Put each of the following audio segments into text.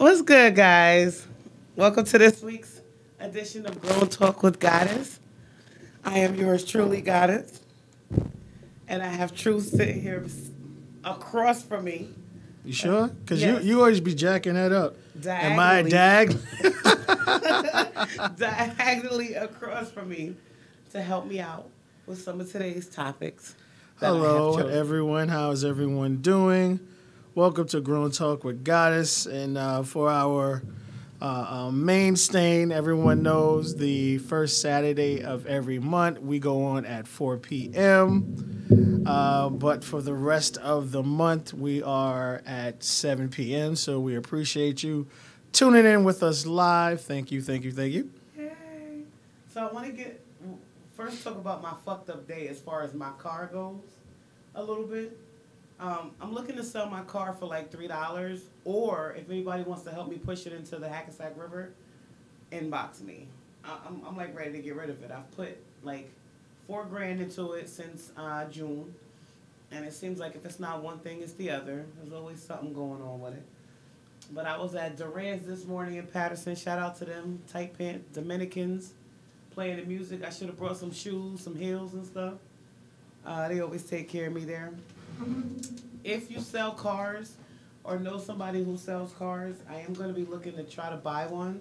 What's good, guys? Welcome to this week's edition of Grown Talk with Goddess. I am yours truly, Goddess, and I have Truth sitting here across from me. You sure? Because Yes. you always be jacking that up. Am I a Diagonally. Diagonally across from me to help me out with some of today's topics. that I have Hello, chosen. everyone. How's everyone doing? Welcome to Grown Talk with Goddess. And for our main stain, everyone knows the first Saturday of every month, we go on at 4 p.m. But for the rest of the month, we are at 7 p.m. So we appreciate you tuning in with us live. Thank you, thank you, thank you. Yay. So I want to first talk about my fucked up day as far as my car goes a little bit. I'm looking to sell my car for like $3, or if anybody wants to help me push it into the Hackensack River, inbox me. I'm like ready to get rid of it. I've put like $4,000 into it since June, and it seems like if it's not one thing, it's the other. There's always something going on with it. But I was at Duran's this morning in Patterson. Shout out to them, tight pant Dominicans, playing the music. I should have brought some shoes, some heels and stuff. They always take care of me there. If you sell cars or know somebody who sells cars, I am going to be looking to try to buy one.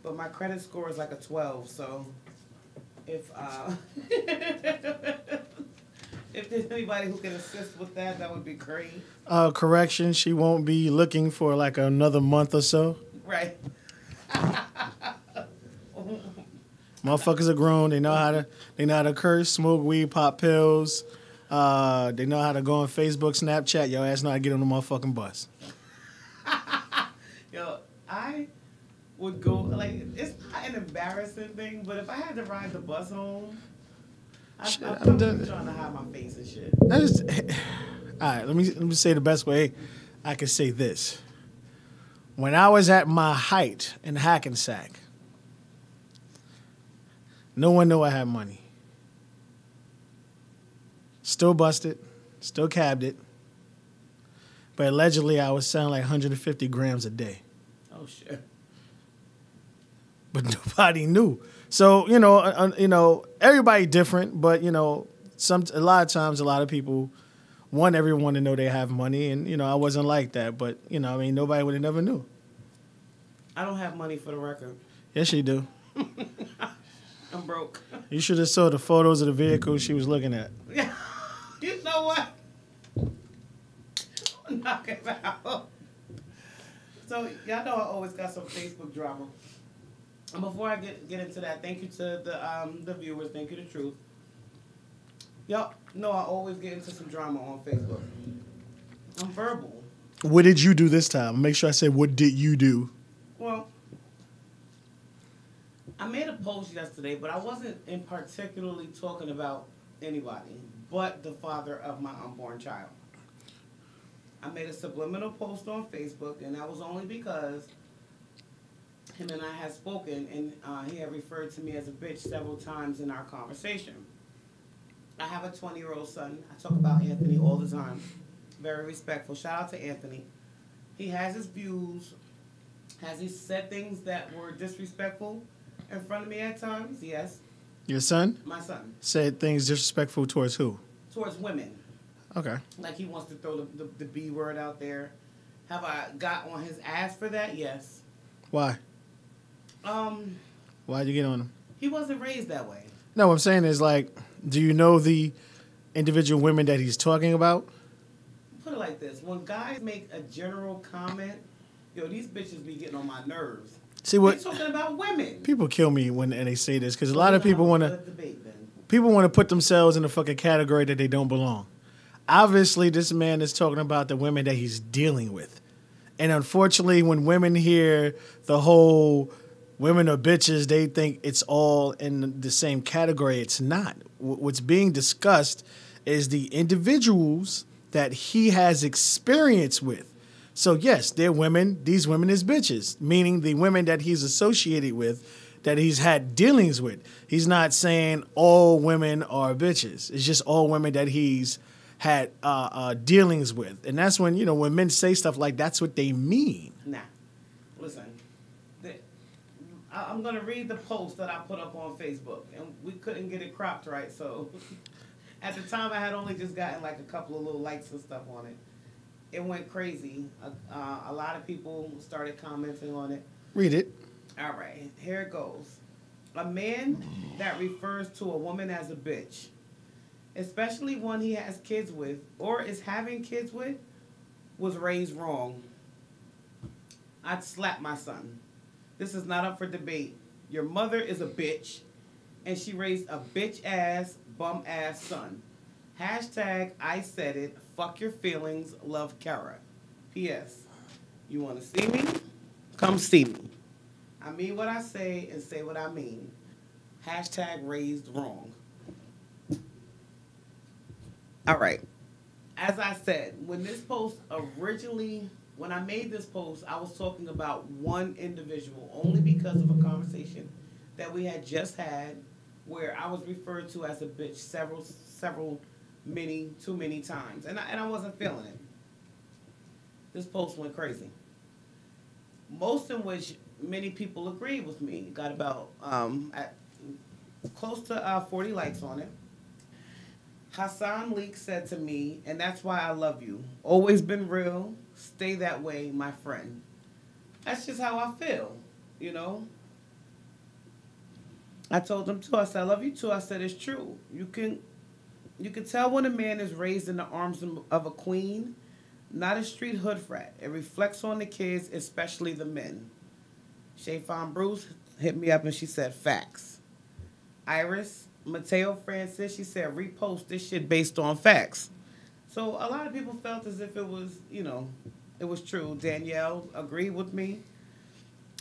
But my credit score is like a 12, so if if there's anybody who can assist with that, that would be great. Correction, she won't be looking for like another month or so. Right. Motherfuckers are grown. They know how to curse, smoke weed, pop pills. They know how to go on Facebook, Snapchat. Your ass know how to get on the motherfucking bus. Yo, I would go, like, it's not an embarrassing thing, but if I had to ride the bus home, I'd probably be trying to hide my face and shit. All right, let me say the best way I can say this. When I was at my height in Hackensack, no one knew I had money. Still busted, still cabbed it. But allegedly, I was selling like 150 grams a day. Oh, shit. But nobody knew. So, everybody different, but, a lot of times, a lot of people want everyone to know they have money. And, I wasn't like that. But, nobody would have never knew. I don't have money for the record. Yes, you do. I'm broke. You should have saw the photos of the vehicle she was looking at. Yeah. You know what? Knock it out. So, y'all know I always got some Facebook drama. And before I get into that, thank you to the viewers. Thank you to Truth. Y'all know I always get into some drama on Facebook. I'm verbal. What did you do this time? Make sure I say, what did you do? Well, I made a post yesterday, but I wasn't in particularly talking about anybody but the father of my unborn child. I made a subliminal post on Facebook, and that was only because him and I had spoken, and he had referred to me as a bitch several times in our conversation. I have a 20-year-old son. I talk about Anthony all the time. Very respectful. Shout out to Anthony. He has his views. Has he said things that were disrespectful in front of me at times? Yes. Your son? My son. Said things disrespectful towards who? Towards women. Okay. Like he wants to throw the B word out there. Have I got on his ass for that? Yes. Why? Why'd you get on him? He wasn't raised that way. No, what I'm saying is, like, do you know the individual women that he's talking about? Put it like this. When guys make a general comment, yo, these bitches be getting on my nerves. See what? They're talking about women. People kill me when they say this because a lot of people want to. Debate, then. People want to put themselves in a fucking category that they don't belong. Obviously, this man is talking about the women that he's dealing with. And unfortunately, when women hear the whole women are bitches, they think it's all in the same category. It's not. What's being discussed is the individuals that he has experience with. So, yes, they're women. These women is bitches, meaning the women that he's associated with, that he's had dealings with. He's not saying all women are bitches. It's just all women that he's had dealings with. And that's when, when men say stuff like that's what they mean. Nah. Listen, the, I'm gonna read the post that I put up on Facebook, and we couldn't get it cropped right. So at the time, I had only just gotten like a couple of little likes and stuff on it. It went crazy. A lot of people started commenting on it. Read it. All right, here it goes. A man that refers to a woman as a bitch, especially one he has kids with or is having kids with, was raised wrong. I'd slap my son. This is not up for debate. Your mother is a bitch, and she raised a bitch ass, bum ass son. Hashtag I said it. Fuck your feelings. Love, Kara. P.S. You want to see me? Come see me. I mean what I say and say what I mean. Hashtag raised wrong. All right. As I said, when I made this post, I was talking about one individual only because of a conversation that we had just had where I was referred to as a bitch too many times. And I wasn't feeling it. This post went crazy. Most in which many people agreed with me. Got about close to 40 likes on it. Hassan Leak said to me, and that's why I love you. Always been real. Stay that way, my friend. That's just how I feel, you know. I told him too. I said, I love you too. I said, it's true. You can tell when a man is raised in the arms of a queen, not a street hood rat. It reflects on the kids, especially the men. Shafon Bruce hit me up and she said, facts. Iris Mateo Francis, she said, repost this shit based on facts. So a lot of people felt as if it was, it was true. Danielle agreed with me.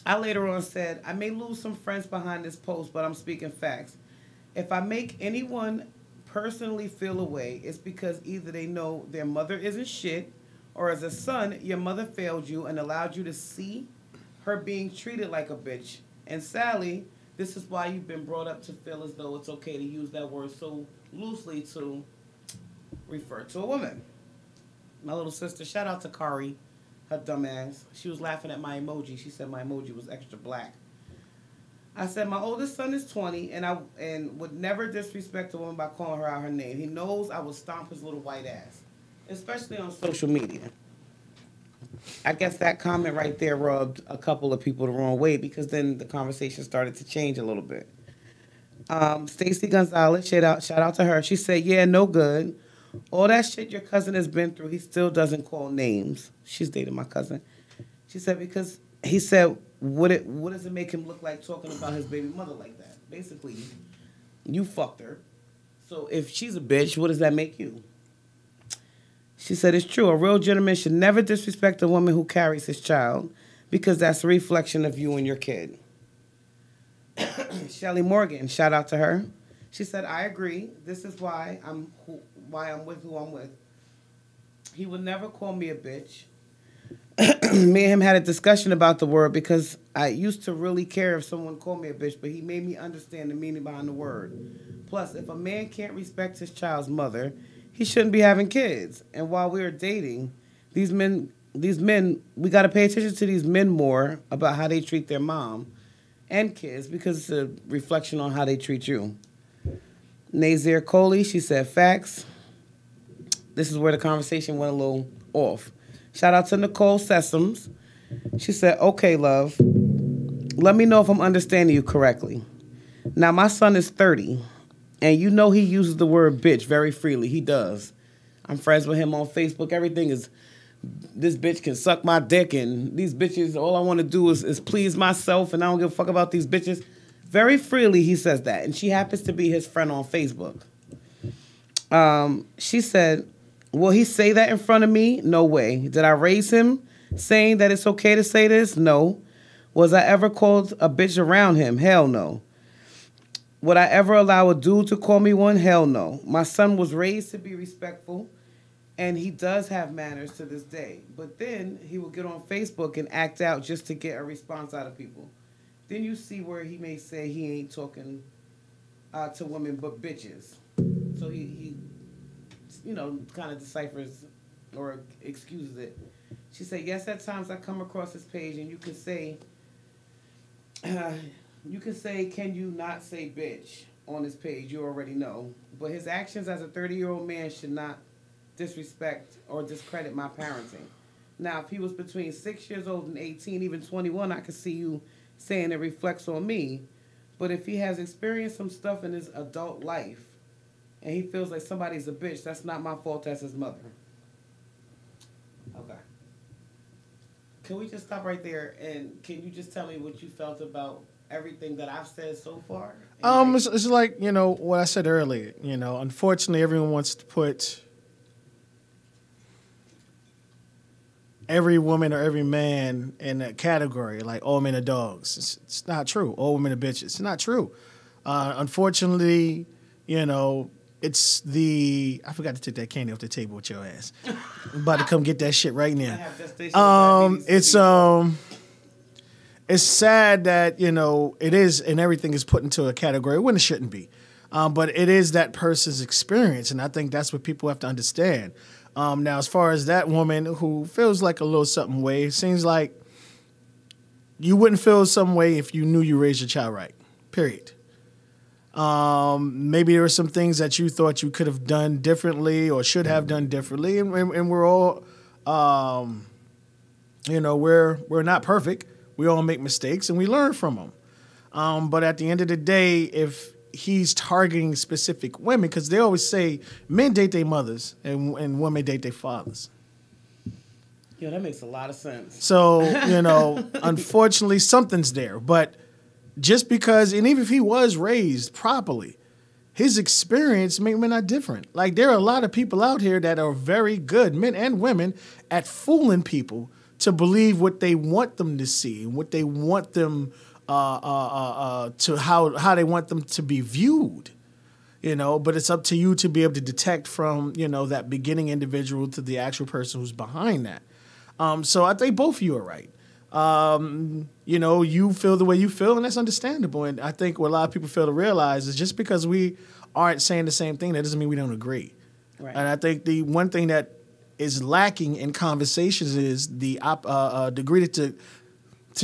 I later on said, I may lose some friends behind this post, but I'm speaking facts. If I make anyone personally feel away, it's because either they know their mother isn't shit, or as a son, your mother failed you and allowed you to see her being treated like a bitch. And Sally, this is why you've been brought up to feel as though it's okay to use that word so loosely to refer to a woman. My little sister, shout out to Kari, her dumb ass. She was laughing at my emoji. She said my emoji was extra black. I said my oldest son is 20 and would never disrespect a woman by calling her out her name. He knows I will stomp his little white ass, especially on social media. I guess that comment right there rubbed a couple of people the wrong way because then the conversation started to change a little bit. Stacy Gonzalez, shout out to her. She said, yeah, no good. All that shit your cousin has been through, he still doesn't call names. She's dating my cousin. She said, because he said, what does it make him look like talking about his baby mother like that? Basically, you fucked her. So if she's a bitch, what does that make you? She said, it's true. A real gentleman should never disrespect a woman who carries his child because that's a reflection of you and your kid. Shelly Morgan, shout out to her. She said, I agree. This is why I'm with who I'm with. He would never call me a bitch. Me and him had a discussion about the word because I used to really care if someone called me a bitch, but he made me understand the meaning behind the word. Plus, if a man can't respect his child's mother, he shouldn't be having kids. And while we were dating, these men, we got to pay attention to these men more about how they treat their mom and kids because it's a reflection on how they treat you. Nazir Coley, she said, facts. This is where the conversation went a little off. Shout out to Nicole Sessoms. She said, okay, love, let me know if I'm understanding you correctly. Now, my son is 30, and you know he uses the word bitch very freely. He does. I'm friends with him on Facebook. Everything is, this bitch can suck my dick, and these bitches, all I want to do is please myself, and I don't give a fuck about these bitches. Very freely he says that, and she happens to be his friend on Facebook. She said, will he say that in front of me? No way. Did I raise him saying that it's okay to say this? No. Was I ever called a bitch around him? Hell no. Would I ever allow a dude to call me one? Hell no. My son was raised to be respectful, and he does have manners to this day. But then he will get on Facebook and act out just to get a response out of people. Then you see where he may say he ain't talking to women but bitches. So he kind of deciphers or excuses it. She said, yes, at times I come across his page and you can say, can you not say bitch on his page? You already know. But his actions as a 30-year-old man should not disrespect or discredit my parenting. Now, if he was between 6 years old and 18, even 21, I could see you saying it reflects on me. But if he has experienced some stuff in his adult life and he feels like somebody's a bitch, that's not my fault as his mother. Okay. Can we just stop right there, and can you just tell me what you felt about everything that I've said so far? It's like, what I said earlier. Unfortunately, everyone wants to put every woman or every man in a category, like all men are dogs. It's not true. All women are bitches. It's not true. Unfortunately, it's I forgot to take that candy off the table with your ass. I'm about to come get that shit right now. It's sad that, it is, and everything is put into a category when it shouldn't be. But it is that person's experience, and I think that's what people have to understand. Now, as far as that woman who feels like a little something way, it seems like you wouldn't feel some way if you knew you raised your child right, period. Maybe there were some things that you thought you could have done differently or should have done differently, and we're all, we're not perfect. We all make mistakes, and we learn from them. But at the end of the day, if he's targeting specific women, because they always say men date their mothers and women date their fathers. Yeah, that makes a lot of sense. So, unfortunately, something's there. But just because, and even if he was raised properly, his experience may not different. Like, there are a lot of people out here that are very good, men and women, at fooling people to believe what they want them to see, what they want them to how they want them to be viewed, but it's up to you to be able to detect from, that beginning individual to the actual person who's behind that. So I think both of you are right. You feel the way you feel, and that's understandable. And I think what a lot of people fail to realize is just because we aren't saying the same thing, that doesn't mean we don't agree. Right. And I think the one thing that is lacking in conversations is the degree to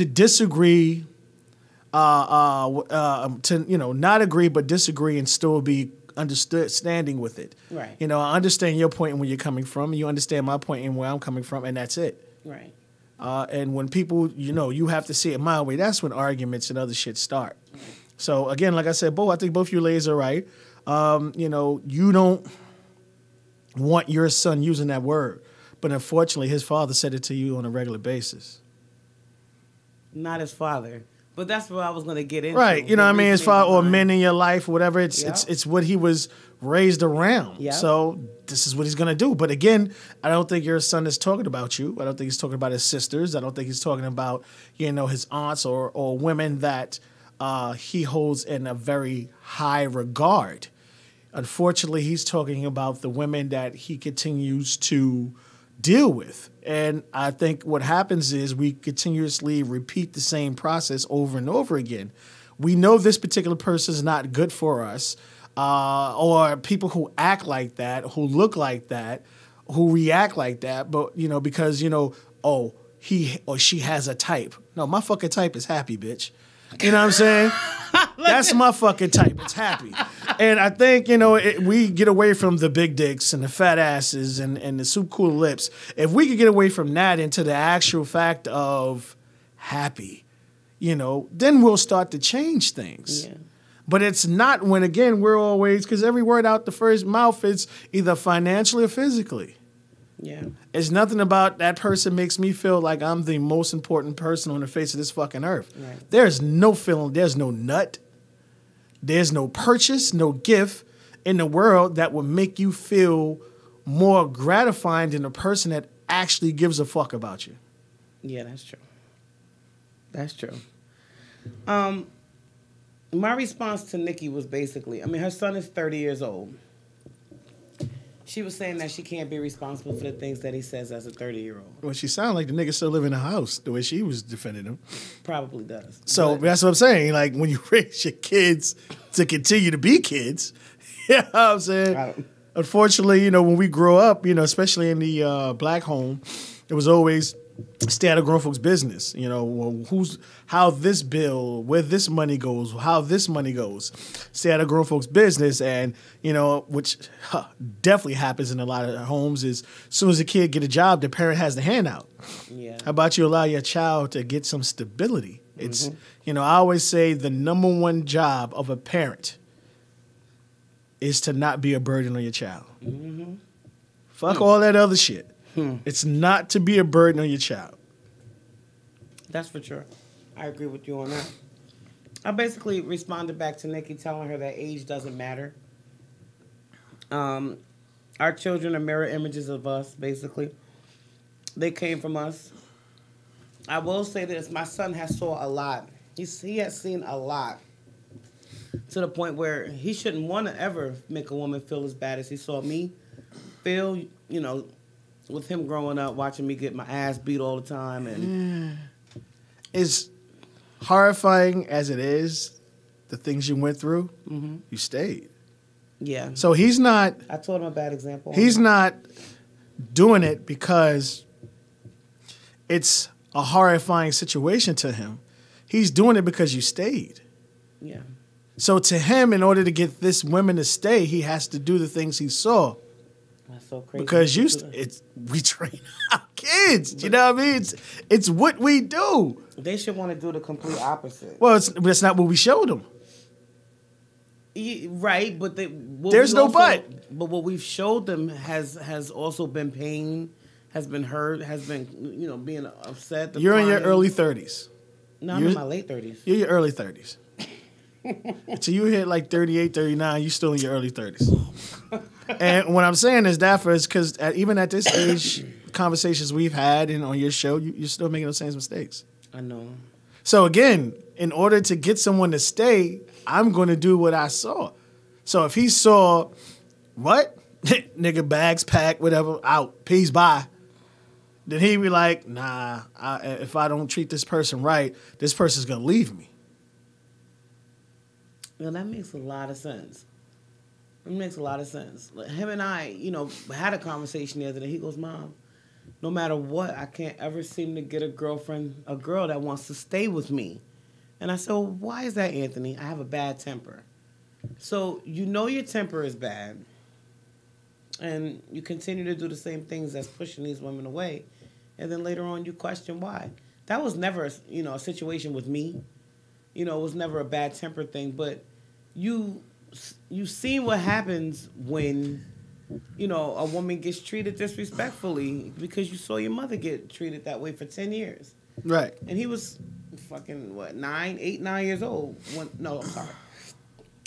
disagree, to not agree but disagree and still be standing with it. Right. I understand your point and where you're coming from. You understand my point and where I'm coming from, and that's it. Right. And when people, you have to see it my way, that's when arguments and other shit start. Right. So again, like I said, I think both you ladies are right. You don't want your son using that word, but unfortunately, his father said it to you on a regular basis. Not his father. But that's what I was going to get into. Right. You know what I mean? As far or men in your life, whatever, it's what he was raised around. Yep. So this is what he's going to do. But again, I don't think your son is talking about you. I don't think he's talking about his sisters. I don't think he's talking about, his aunts or women that he holds in a very high regard. Unfortunately, he's talking about the women that he continues to deal with. And I think what happens is we continuously repeat the same process over and over again. We know this particular person is not good for us, or people who act like that, who look like that, who react like that, but, because, he or she has a type. No, my fucking type is happy, bitch. You know what I'm saying? That's my fucking type. It's happy. And I think, we get away from the big dicks and the fat asses and the super cool lips. If we could get away from that into the actual fact of happy, then we'll start to change things. Yeah. But it's not when, again, we're always, because every word out the first mouth is either financially or physically. Yeah. It's nothing about that person makes me feel like I'm the most important person on the face of this fucking earth. Right. There's no feeling, there's no nut, there's no purchase, no gift in the world that would make you feel more gratifying than a person that actually gives a fuck about you. Yeah, that's true. That's true. My response to Nikki was basically, her son is 30 years old. She was saying that she can't be responsible for the things that he says as a 30-year-old. Well, she sounded like the nigga still live in the house, the way she was defending him. Probably does. So that's what I'm saying. Like, when you raise your kids to continue to be kids, you know what I'm saying? Unfortunately, when we grow up, especially in the black home, it was always stay out of grown folks' business. You know, well, how this bill, where this money goes, how this money goes. Stay out of grown folks' business, and you know, which definitely happens in a lot of homes. Is as soon as a kid get a job, the parent has the handout. Yeah. How about you allow your child to get some stability? It's you know, I always say the number one job of a parent is to not be a burden on your child. Fuck all that other shit. It's not to be a burden on your child. That's for sure. I agree with you on that. I basically responded back to Nikki telling her that age doesn't matter. Our children are mirror images of us, basically. They came from us. I will say this. My son has saw a lot. He has seen a lot. To the point where he shouldn't want to ever make a woman feel as bad as he saw me feel, you know, with him growing up, watching me get my ass beat all the time. And As horrifying as it is, the things you went through, you stayed. yeah. So he's not I told him a bad example. he's not doing it because it's a horrifying situation to him. He's doing it because you stayed. Yeah. So to him, in order to get this woman to stay, he has to do the things he saw. That's so crazy. Because we train our kids. You know what I mean? It's what we do. They should want to do the complete opposite. Well, that's not what we showed them. Right, but There's no but. But what we've showed them has also been pain, has been hurt, has been, you know, being upset. You're in your crying. early 30s. No, I'm in my late 30s. You're in your early 30s. So you hit like 38, 39, you're still in your early 30s. And what I'm saying is that because even at this age, conversations we've had and on your show, you're still making those same mistakes. I know. So again, in order to get someone to stay, I'm going to do what I saw. So if he saw, what? Nigga, bags packed, whatever, out, peace, bye. Then he'd be like, nah, if I don't treat this person right, this person's going to leave me. Well, that makes a lot of sense. It makes a lot of sense. Like, him and I, you know, had a conversation the other day. He goes, Mom, no matter what, I can't ever seem to get a girl that wants to stay with me. And I said, well, why is that, Anthony? I have a bad temper. So you know your temper is bad, and you continue to do the same things that's pushing these women away, and then later on you question why. That was never, you know, a situation with me. You know, it was never a bad temper thing, but you seen what happens when, you know, a woman gets treated disrespectfully because you saw your mother get treated that way for 10 years. Right. And he was fucking, 9 years old. I'm sorry.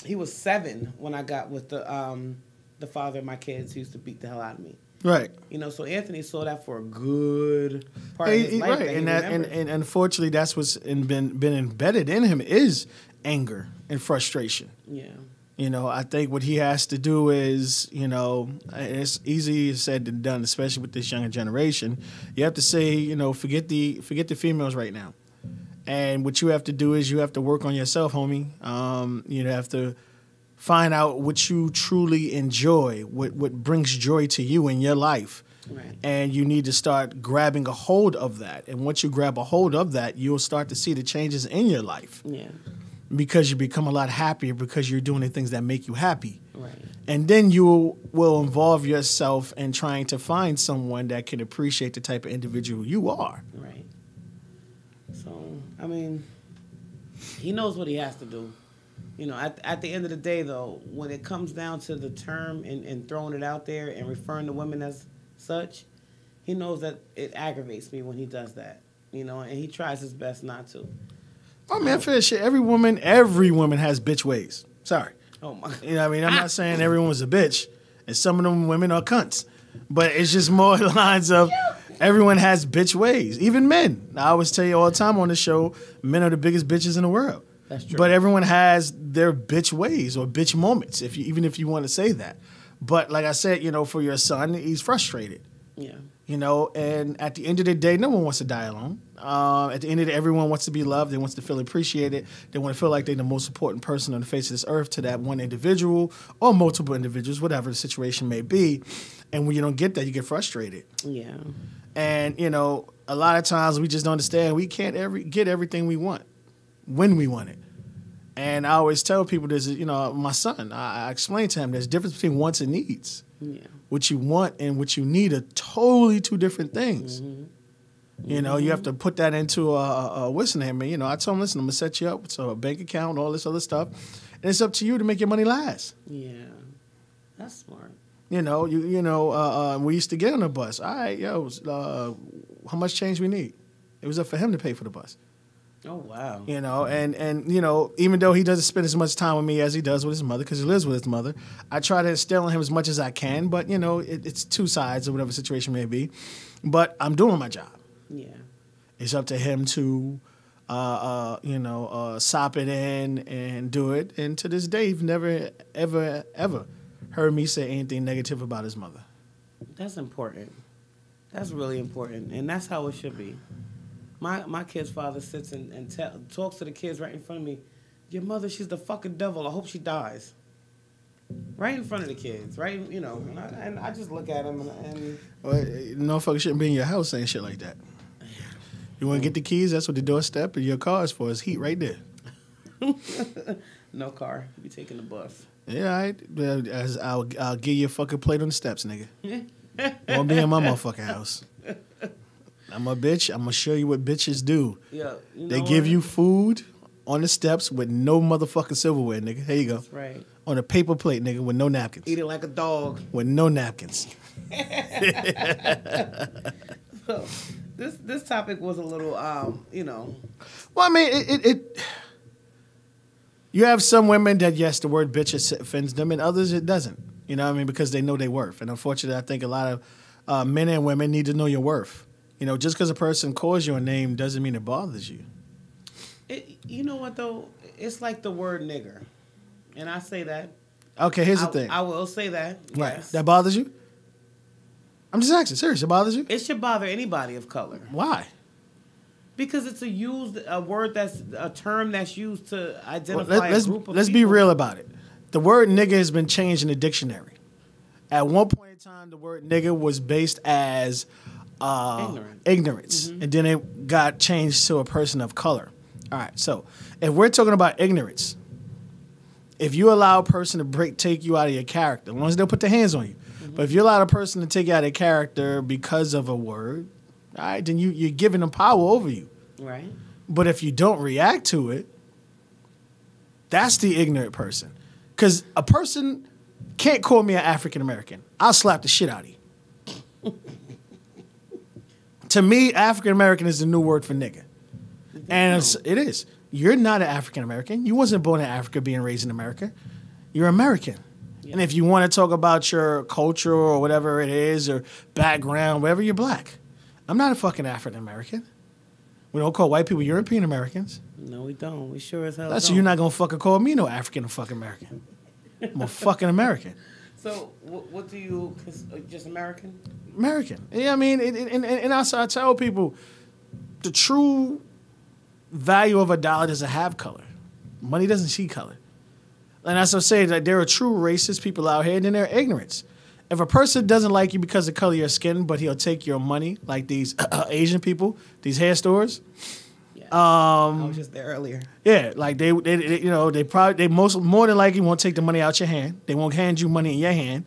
He was 7 when I got with the father of my kids who used to beat the hell out of me. Right. You know, so Anthony saw that for a good part of his life. Right. And unfortunately, that's what's been embedded in him is anger and frustration. Yeah. You know, I think what he has to do is, you know, it's easier said than done, especially with this younger generation. You have to say, you know, forget the females right now. And what you have to do is you have to work on yourself, homie. You have to find out what you truly enjoy, what brings joy to you in your life. Right. And you need to start grabbing a hold of that. And once you grab a hold of that, you'll start to see the changes in your life. Yeah. Because you become a lot happier because you're doing the things that make you happy. Right. And then you will involve yourself in trying to find someone that can appreciate the type of individual you are. Right. So, I mean, he knows what he has to do. You know, at the end of the day, though, when it comes down to the term and throwing it out there and referring to women as such, he knows that it aggravates me when he does that. You know, and he tries his best not to. Oh, man, for shit, every woman has bitch ways. Sorry. Oh, my. You know what I mean? I'm not saying everyone's a bitch, and some of them women are cunts. But it's just more lines of everyone has bitch ways. Even men. I always tell you all the time on the show, men are the biggest bitches in the world. That's true. But everyone has their bitch ways or bitch moments, even if you want to say that. But like I said, you know, for your son, he's frustrated. Yeah. And at the end of the day, no one wants to die alone. At the end of the day, everyone wants to be loved. They want to feel appreciated. They want to feel like they're the most important person on the face of this earth to that one individual or multiple individuals, whatever the situation may be. And when you don't get that, you get frustrated. Yeah. And, a lot of times we just don't understand we can't get everything we want when we want it. And I always tell people this, my son, I explain to him there's a difference between wants and needs. Yeah. What you want and what you need are totally two different things. Mm-hmm. You have to put that into what's the name? I told him, listen, I'm going to set you up with a bank account, all this other stuff. And it's up to you to make your money last. Yeah. That's smart. We used to get on the bus. All right, how much change we need? It was up for him to pay for the bus. Oh, wow. And even though he doesn't spend as much time with me as he does with his mother, because he lives with his mother, I try to instill in him as much as I can. But, it's two sides of whatever situation may be. But I'm doing my job. Yeah. It's up to him to, sop it in and do it. And to this day, he's never, ever, ever heard me say anything negative about his mother. That's important. That's really important. And that's how it should be. My kid's father sits and talks to the kids right in front of me. Your mother, she's the fucking devil. I hope she dies. Right in front of the kids, right? And I just look at him and well, no fucker shouldn't be in your house saying shit like that. You want to get the keys? That's what the doorstep of your car is for. It's heat right there. No car. You be taking the bus. Yeah, all right. As I'll give you a fucking plate on the steps, nigga. Won't be in my motherfucking house. I'm a bitch. I'm going to show you what bitches do. Yeah, they give you food on the steps with no motherfucking silverware, nigga. Here you go. That's right. On a paper plate, nigga, with no napkins. Eat it like a dog. With no napkins. So, this topic was a little, Well, I mean, it you have some women that, yes, the word bitch offends them, and others it doesn't. You know what I mean? Because they know their worth. And unfortunately, I think a lot of men and women need to know your worth. Just because a person calls you a name doesn't mean it bothers you. You know what, though? It's like the word nigger. And I say that. Okay, here's the thing. I will say that. Right. Yes. That bothers you? I'm just asking. Serious, it bothers you? It should bother anybody of color. Why? Because it's a word that's a term that's used to identify a group of let's people. be real about it. The word nigger has been changed in the dictionary. At one point in time, the word nigger was based as ignorance. Mm-hmm. And then it got changed to a person of color. All right, so if we're talking about ignorance, if you allow a person to take you out of your character, as long as they'll put their hands on you, mm-hmm. But if you allow a person to take you out of character because of a word, all right, then you're giving them power over you. Right. But if you don't react to it, that's the ignorant person. Because a person can't call me an African American. I'll slap the shit out of you. To me, African American is the new word for nigga. And it is. You're not an African American. You wasn't born in Africa being raised in America. You're American. Yeah. And if you want to talk about your culture or whatever it is or background, whatever, you're black. I'm not a fucking African American. We don't call white people European Americans. No, we don't. We sure as hell That's don't. You're not going to fucking call me no African or fucking American. I'm a fucking American. So what do you, just American? American. Yeah, I mean, and also I tell people the true value of a dollar doesn't have color. Money doesn't see color. And as I say, that there are true racist people out here, and then there are ignorance. If a person doesn't like you because of the color of your skin, but he'll take your money, like these Asian people, these hair stores. Yeah. I was just there earlier. Yeah, like they more than likely won't take the money out your hand. They won't hand you money in your hand,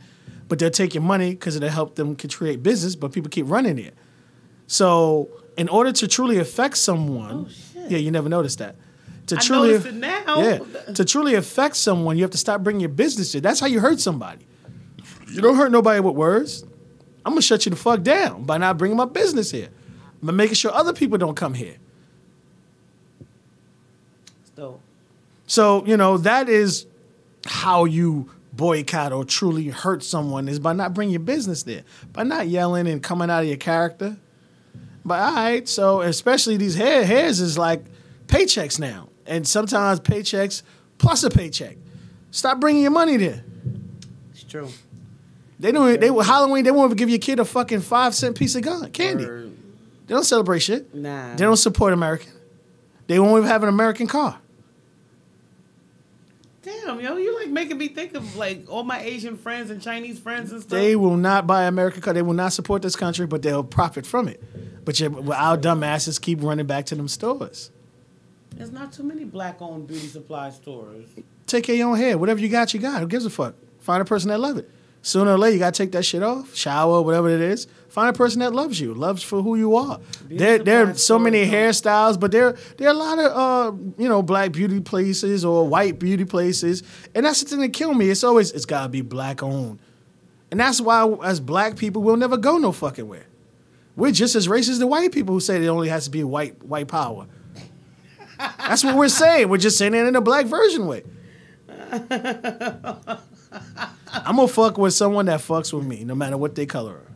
but they'll take your money because it'll help them create business. But people keep running it. So in order to truly affect someone, yeah, you never noticed that. Noticed it now. Yeah, to truly affect someone, you have to stop bringing your business in. That's how you hurt somebody. You don't hurt nobody with words. I'm gonna shut you the fuck down by not bringing my business here, by making sure other people don't come here. So that is how you boycott or truly hurt someone, is by not bringing your business there, by not yelling and coming out of your character. But all right, so especially these hairs is like paychecks now, and sometimes paychecks plus a paycheck. Stop bringing your money there. It's true. They don't. They Halloween. They won't even give your kid a fucking 5-cent piece of candy. Or, They don't celebrate shit. nah. They don't support American. They won't even have an American car. Damn, yo, you like making me think of like all my Asian friends and Chinese friends and stuff. They will not buy American car. They will not support this country, but they'll profit from it. But our dumb asses keep running back to them stores. There's not too many black-owned beauty supply stores. Take care of your own hair. Whatever you got, you got. Who gives a fuck? Find a person that love it. Sooner or later, you got to take that shit off. Shower, whatever it is. Find a person that loves you. Loves for who you are. There are so many hairstyles, but there are a lot of, black beauty places or white beauty places. And that's the thing that kill me. It's got to be black-owned. And that's why, as black people, we'll never go no fucking where. We're just as racist as the white people who say it only has to be white power. That's what we're saying. We're just saying it in a black version way. I'm gonna fuck with someone that fucks with me, no matter what they color are.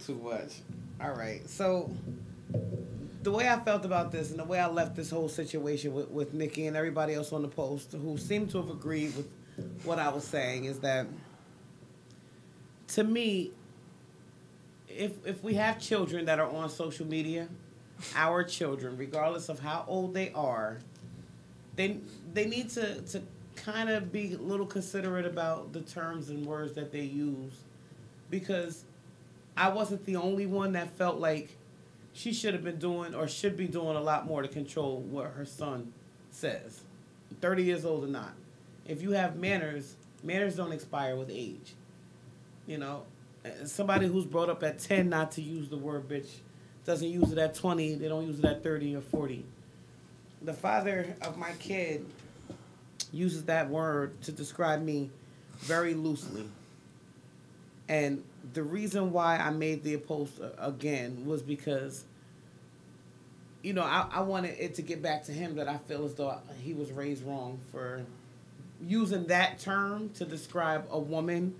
Too much. All right. So the way I felt about this and the way I left this whole situation with Nikki and everybody else on the post who seemed to have agreed with what I was saying is that, to me, if we have children that are on social media, our children, regardless of how old they are, they need to kind of be a little considerate about the terms and words that they use, because I wasn't the only one that felt like she should have been doing or should be doing a lot more to control what her son says, 30 years old or not. If you have manners don't expire with age. Somebody who's brought up at 10 not to use the word bitch doesn't use it at 20, they don't use it at 30 or 40. The father of my kid uses that word to describe me very loosely. And the reason why I made the post again was because, I wanted it to get back to him that I feel as though he was raised wrong for using that term to describe a woman,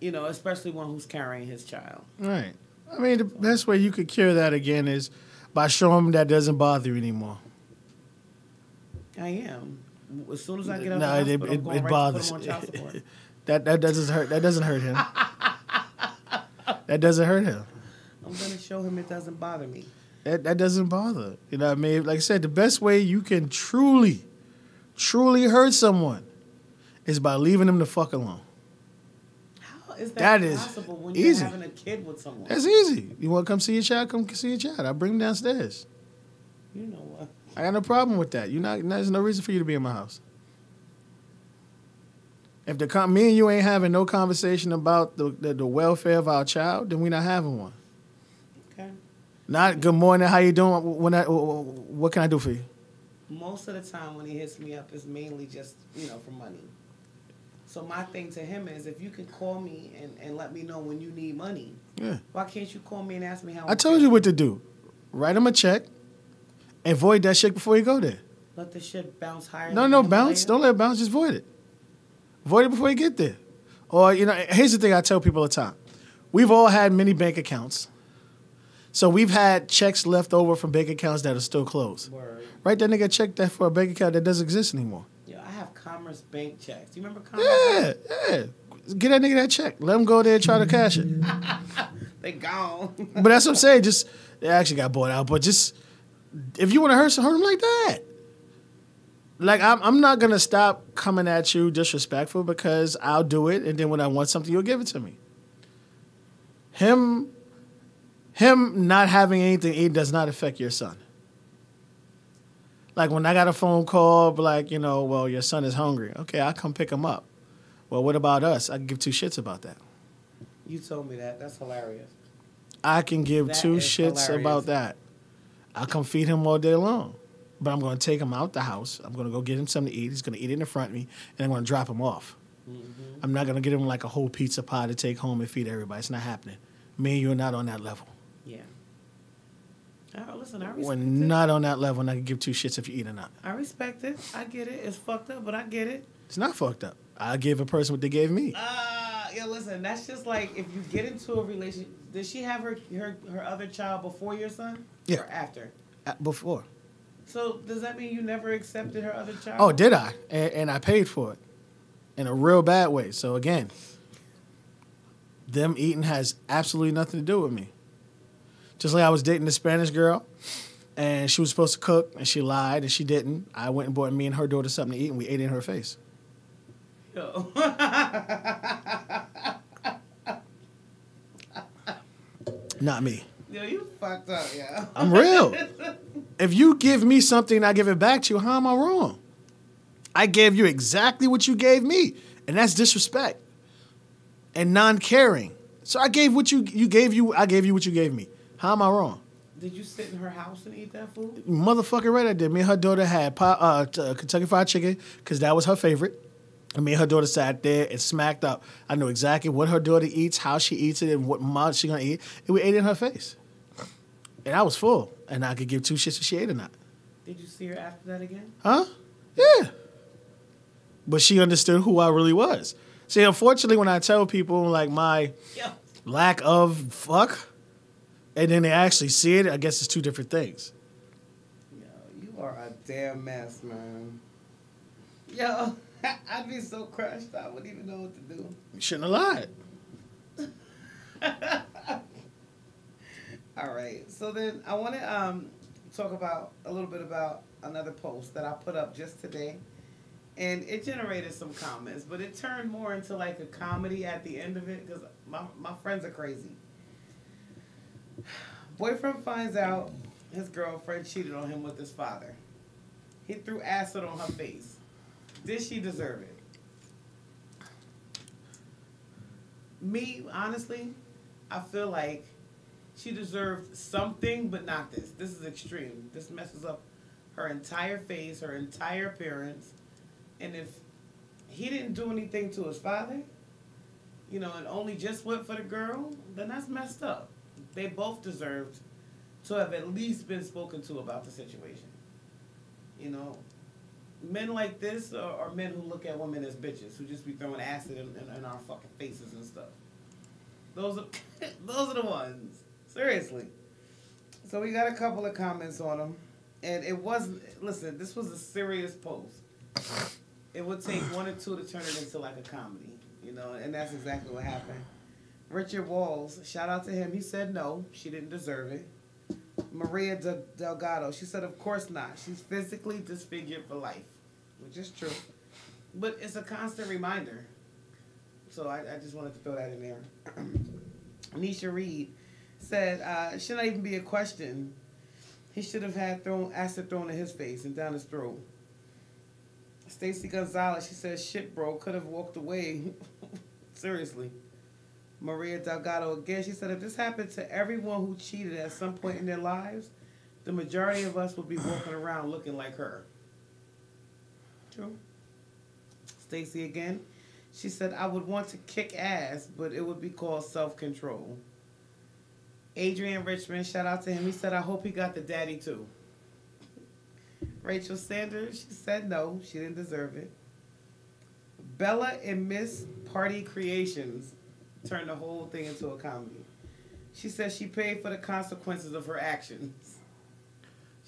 especially one who's carrying his child. Right. I mean, the best way you could cure that again is by showing him that doesn't bother you anymore. I am. As soon as I get out of the hospital, I'm going it right bothers. to put him on child support. That doesn't hurt. That doesn't hurt him. That doesn't hurt him. I'm going to show him it doesn't bother me. That doesn't bother. You know what I mean? Like I said, the best way you can truly hurt someone is by leaving them the fuck alone. How is that possible when you're having a kid with someone? That's easy. You want to come see your child? Come see your child. I'll bring him downstairs. You know what? I got no problem with that. There's no reason for you to be in my house. If me and you ain't having no conversation about the welfare of our child, then we're not having one. Okay. Not good morning, how you doing? What can I do for you? Most of the time when he hits me up, it's mainly just, for money. So my thing to him is, if you can call me and let me know when you need money, why can't you call me and ask me how I told you what to do. Write him a check and void that shit before you go there. Let the shit bounce higher. No, bounce. Don't let it bounce. Just void it. Void it before you get there. Or, here's the thing I tell people all the time. We've all had many bank accounts. So we've had checks left over from bank accounts that are still closed. Word. Write that nigga a check that for a bank account that doesn't exist anymore. Yeah, I have Commerce Bank checks. Do you remember Commerce? Yeah. Get that nigga that check. Let him go there and try to cash it. They gone. But that's what I'm saying. They actually got bought out. But just, if you want to hurt them like that. Like, I'm not going to stop coming at you disrespectful, because I'll do it, and then when I want something, you'll give it to me. Him not having anything to eat does not affect your son. Like, when I got a phone call, like, well, your son is hungry. Okay, I'll come pick him up. Well, what about us? I can give two shits about that. You told me that. That's hilarious. I can give two shits hilarious. about that. I'll come feed him all day long. But I'm going to take him out the house. I'm going to go get him something to eat. He's going to eat it in front of me, and I'm going to drop him off. Mm-hmm. I'm not going to get him like a whole pizza pie to take home and feed everybody. It's not happening. Me and you are not on that level. Yeah. Listen, I respect We're it. not on that level, and I can give two shits if you eat or not. I respect it. I get it. It's fucked up, but I get it. It's not fucked up. I give a person what they gave me. Listen, that's just like if you get into a relationship. Did she have her other child before your son? Yeah. Or after? Before. So does that mean you never accepted her other child? Oh, did I? And I paid for it. in a real bad way. So again, them eating has absolutely nothing to do with me. Just like I was dating a Spanish girl, and she was supposed to cook, and she lied, and she didn't. I went and bought me and her daughter something to eat, and we ate it in her face. Yo. Not me. Yo, you fucked up, yeah. I'm real. If you give me something and I give it back to you, how am I wrong? I gave you exactly what you gave me, and that's disrespect and non-caring. So I gave what you gave you. I gave you what you gave me. How am I wrong? Did you sit in her house and eat that food? Motherfucking right, I did. Me and her daughter had Kentucky Fried Chicken because that was her favorite. And me and her daughter sat there and smacked up. I know exactly what her daughter eats, how she eats it, and what much she gonna eat. And we ate it in her face. And I was full, and I could give two shits if she ate or not. Did you see her after that again? Huh? Yeah. But she understood who I really was. See, unfortunately, when I tell people like my lack of fuck, and then they actually see it, I guess it's two different things. Yo, you are a damn mess, man. Yo, I'd be so crushed, I wouldn't even know what to do. You shouldn't have lied. All right, so then I want to talk about a little bit about another post that I put up just today. And it generated some comments, but it turned more into like a comedy at the end of it because my friends are crazy. Boyfriend finds out his girlfriend cheated on him with his father. He threw acid on her face. Did she deserve it? Me, honestly, I feel like she deserved something, but not this. This is extreme. This messes up her entire face, her entire appearance. And if he didn't do anything to his father, you know, and only just went for the girl, then that's messed up. They both deserved to have at least been spoken to about the situation. You know, men like this are men who look at women as bitches, who just be throwing acid in our fucking faces and stuff. Those are the ones. Seriously. So we got a couple of comments on them. And it wasn't, listen, this was a serious post. It would take one or two to turn it into like a comedy, you know, and that's exactly what happened. Richard Walls, shout out to him. He said no, she didn't deserve it. Maria Delgado, she said of course not. She's physically disfigured for life, which is true. But it's a constant reminder. So I just wanted to throw that in there. Nisha Reed said, it should not even be a question. He should have had acid thrown in his face and down his throat. Stacy Gonzalez, she says, shit, bro, could have walked away. Seriously. Maria Delgado, again, she said, if this happened to everyone who cheated at some point in their lives, the majority of us would be walking around looking like her. True. Stacy again, she said, I would want to kick ass, but it would be called self-control. Adrian Richmond, shout out to him. He said, I hope he got the daddy too. Rachel Sanders, she said no, she didn't deserve it. Bella and Miss Party Creations turned the whole thing into a comedy. She said she paid for the consequences of her actions.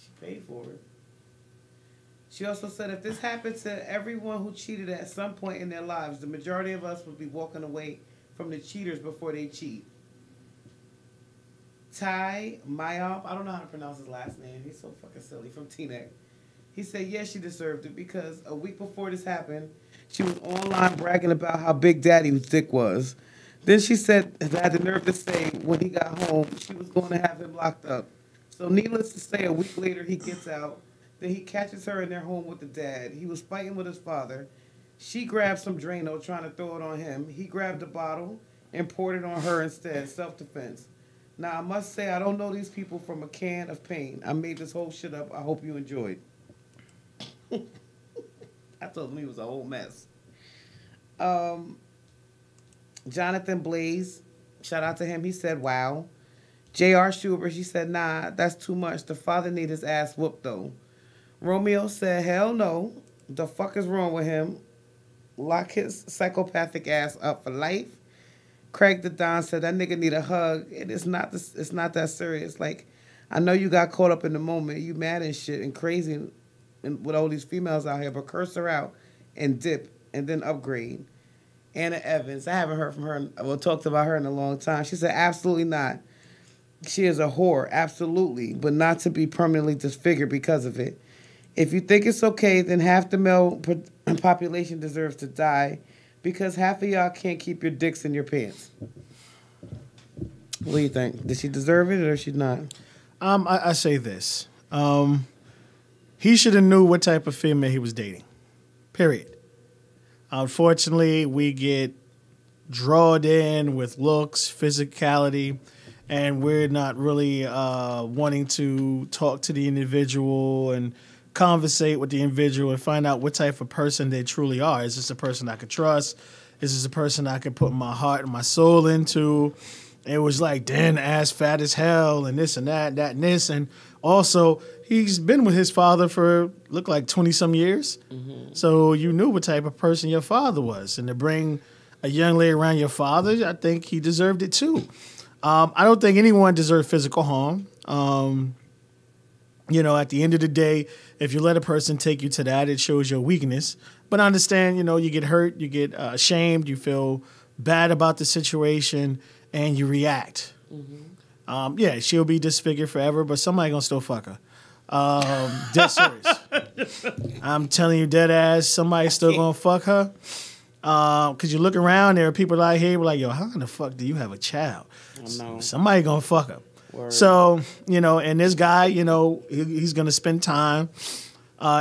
She paid for it. She also said if this happened to everyone who cheated at some point in their lives, the majority of us would be walking away from the cheaters before they cheat. Ty Mayop, I don't know how to pronounce his last name. He's so fucking silly, from Teaneck. He said, yes, she deserved it because a week before this happened, she was online bragging about how Big Daddy's dick was. Then she said, had the nerve to say when he got home, she was going to have him locked up. So needless to say, a week later, he gets out. Then he catches her in their home with the dad. He was fighting with his father. She grabbed some Drano, trying to throw it on him. He grabbed a bottle and poured it on her instead, self-defense. Now, I must say, I don't know these people from a can of paint. I made this whole shit up. I hope you enjoyed. I told him he was a whole mess. Jonathan Blaze, shout out to him. He said, wow. J.R. Schubert, she said, nah, that's too much. The father need his ass whooped, though. Romeo said, hell no. The fuck is wrong with him? Lock his psychopathic ass up for life. Craig the Don said, that nigga need a hug. It's not that serious. Like, I know you got caught up in the moment. You mad and shit and crazy and with all these females out here, but curse her out and dip and then upgrade. Anna Evans. I haven't heard from her. Well, talked about her in a long time. She said, absolutely not. She is a whore, absolutely, but not to be permanently disfigured because of it. If you think it's okay, then half the male population deserves to die because half of y'all can't keep your dicks in your pants. What do you think? Did she deserve it or she not? I say this. He should have knew what type of female he was dating. Period. Unfortunately, we get drawn in with looks, physicality, and we're not really wanting to talk to the individual and conversate with the individual and find out what type of person they truly are. Is this a person I could trust? Is this a person I could put my heart and my soul into? It was like, damn, ass fat as hell and this and that and this. And also, he's been with his father for, look like 20-some years. Mm-hmm. So you knew what type of person your father was. And to bring a young lady around your father, I think he deserved it too. I don't think anyone deserves physical harm. At the end of the day, if you let a person take you to that, it shows your weakness. But I understand, you get hurt, you get ashamed, you feel bad about the situation, and you react. Mm-hmm. She'll be disfigured forever, but somebody gonna still fuck her. Dead serious. I'm telling you, dead ass, somebody's still gonna fuck her. Because you look around, there are people out here like, yo, how in the fuck do you have a child? Somebody gonna fuck her. Word. So, and this guy, he's going to spend time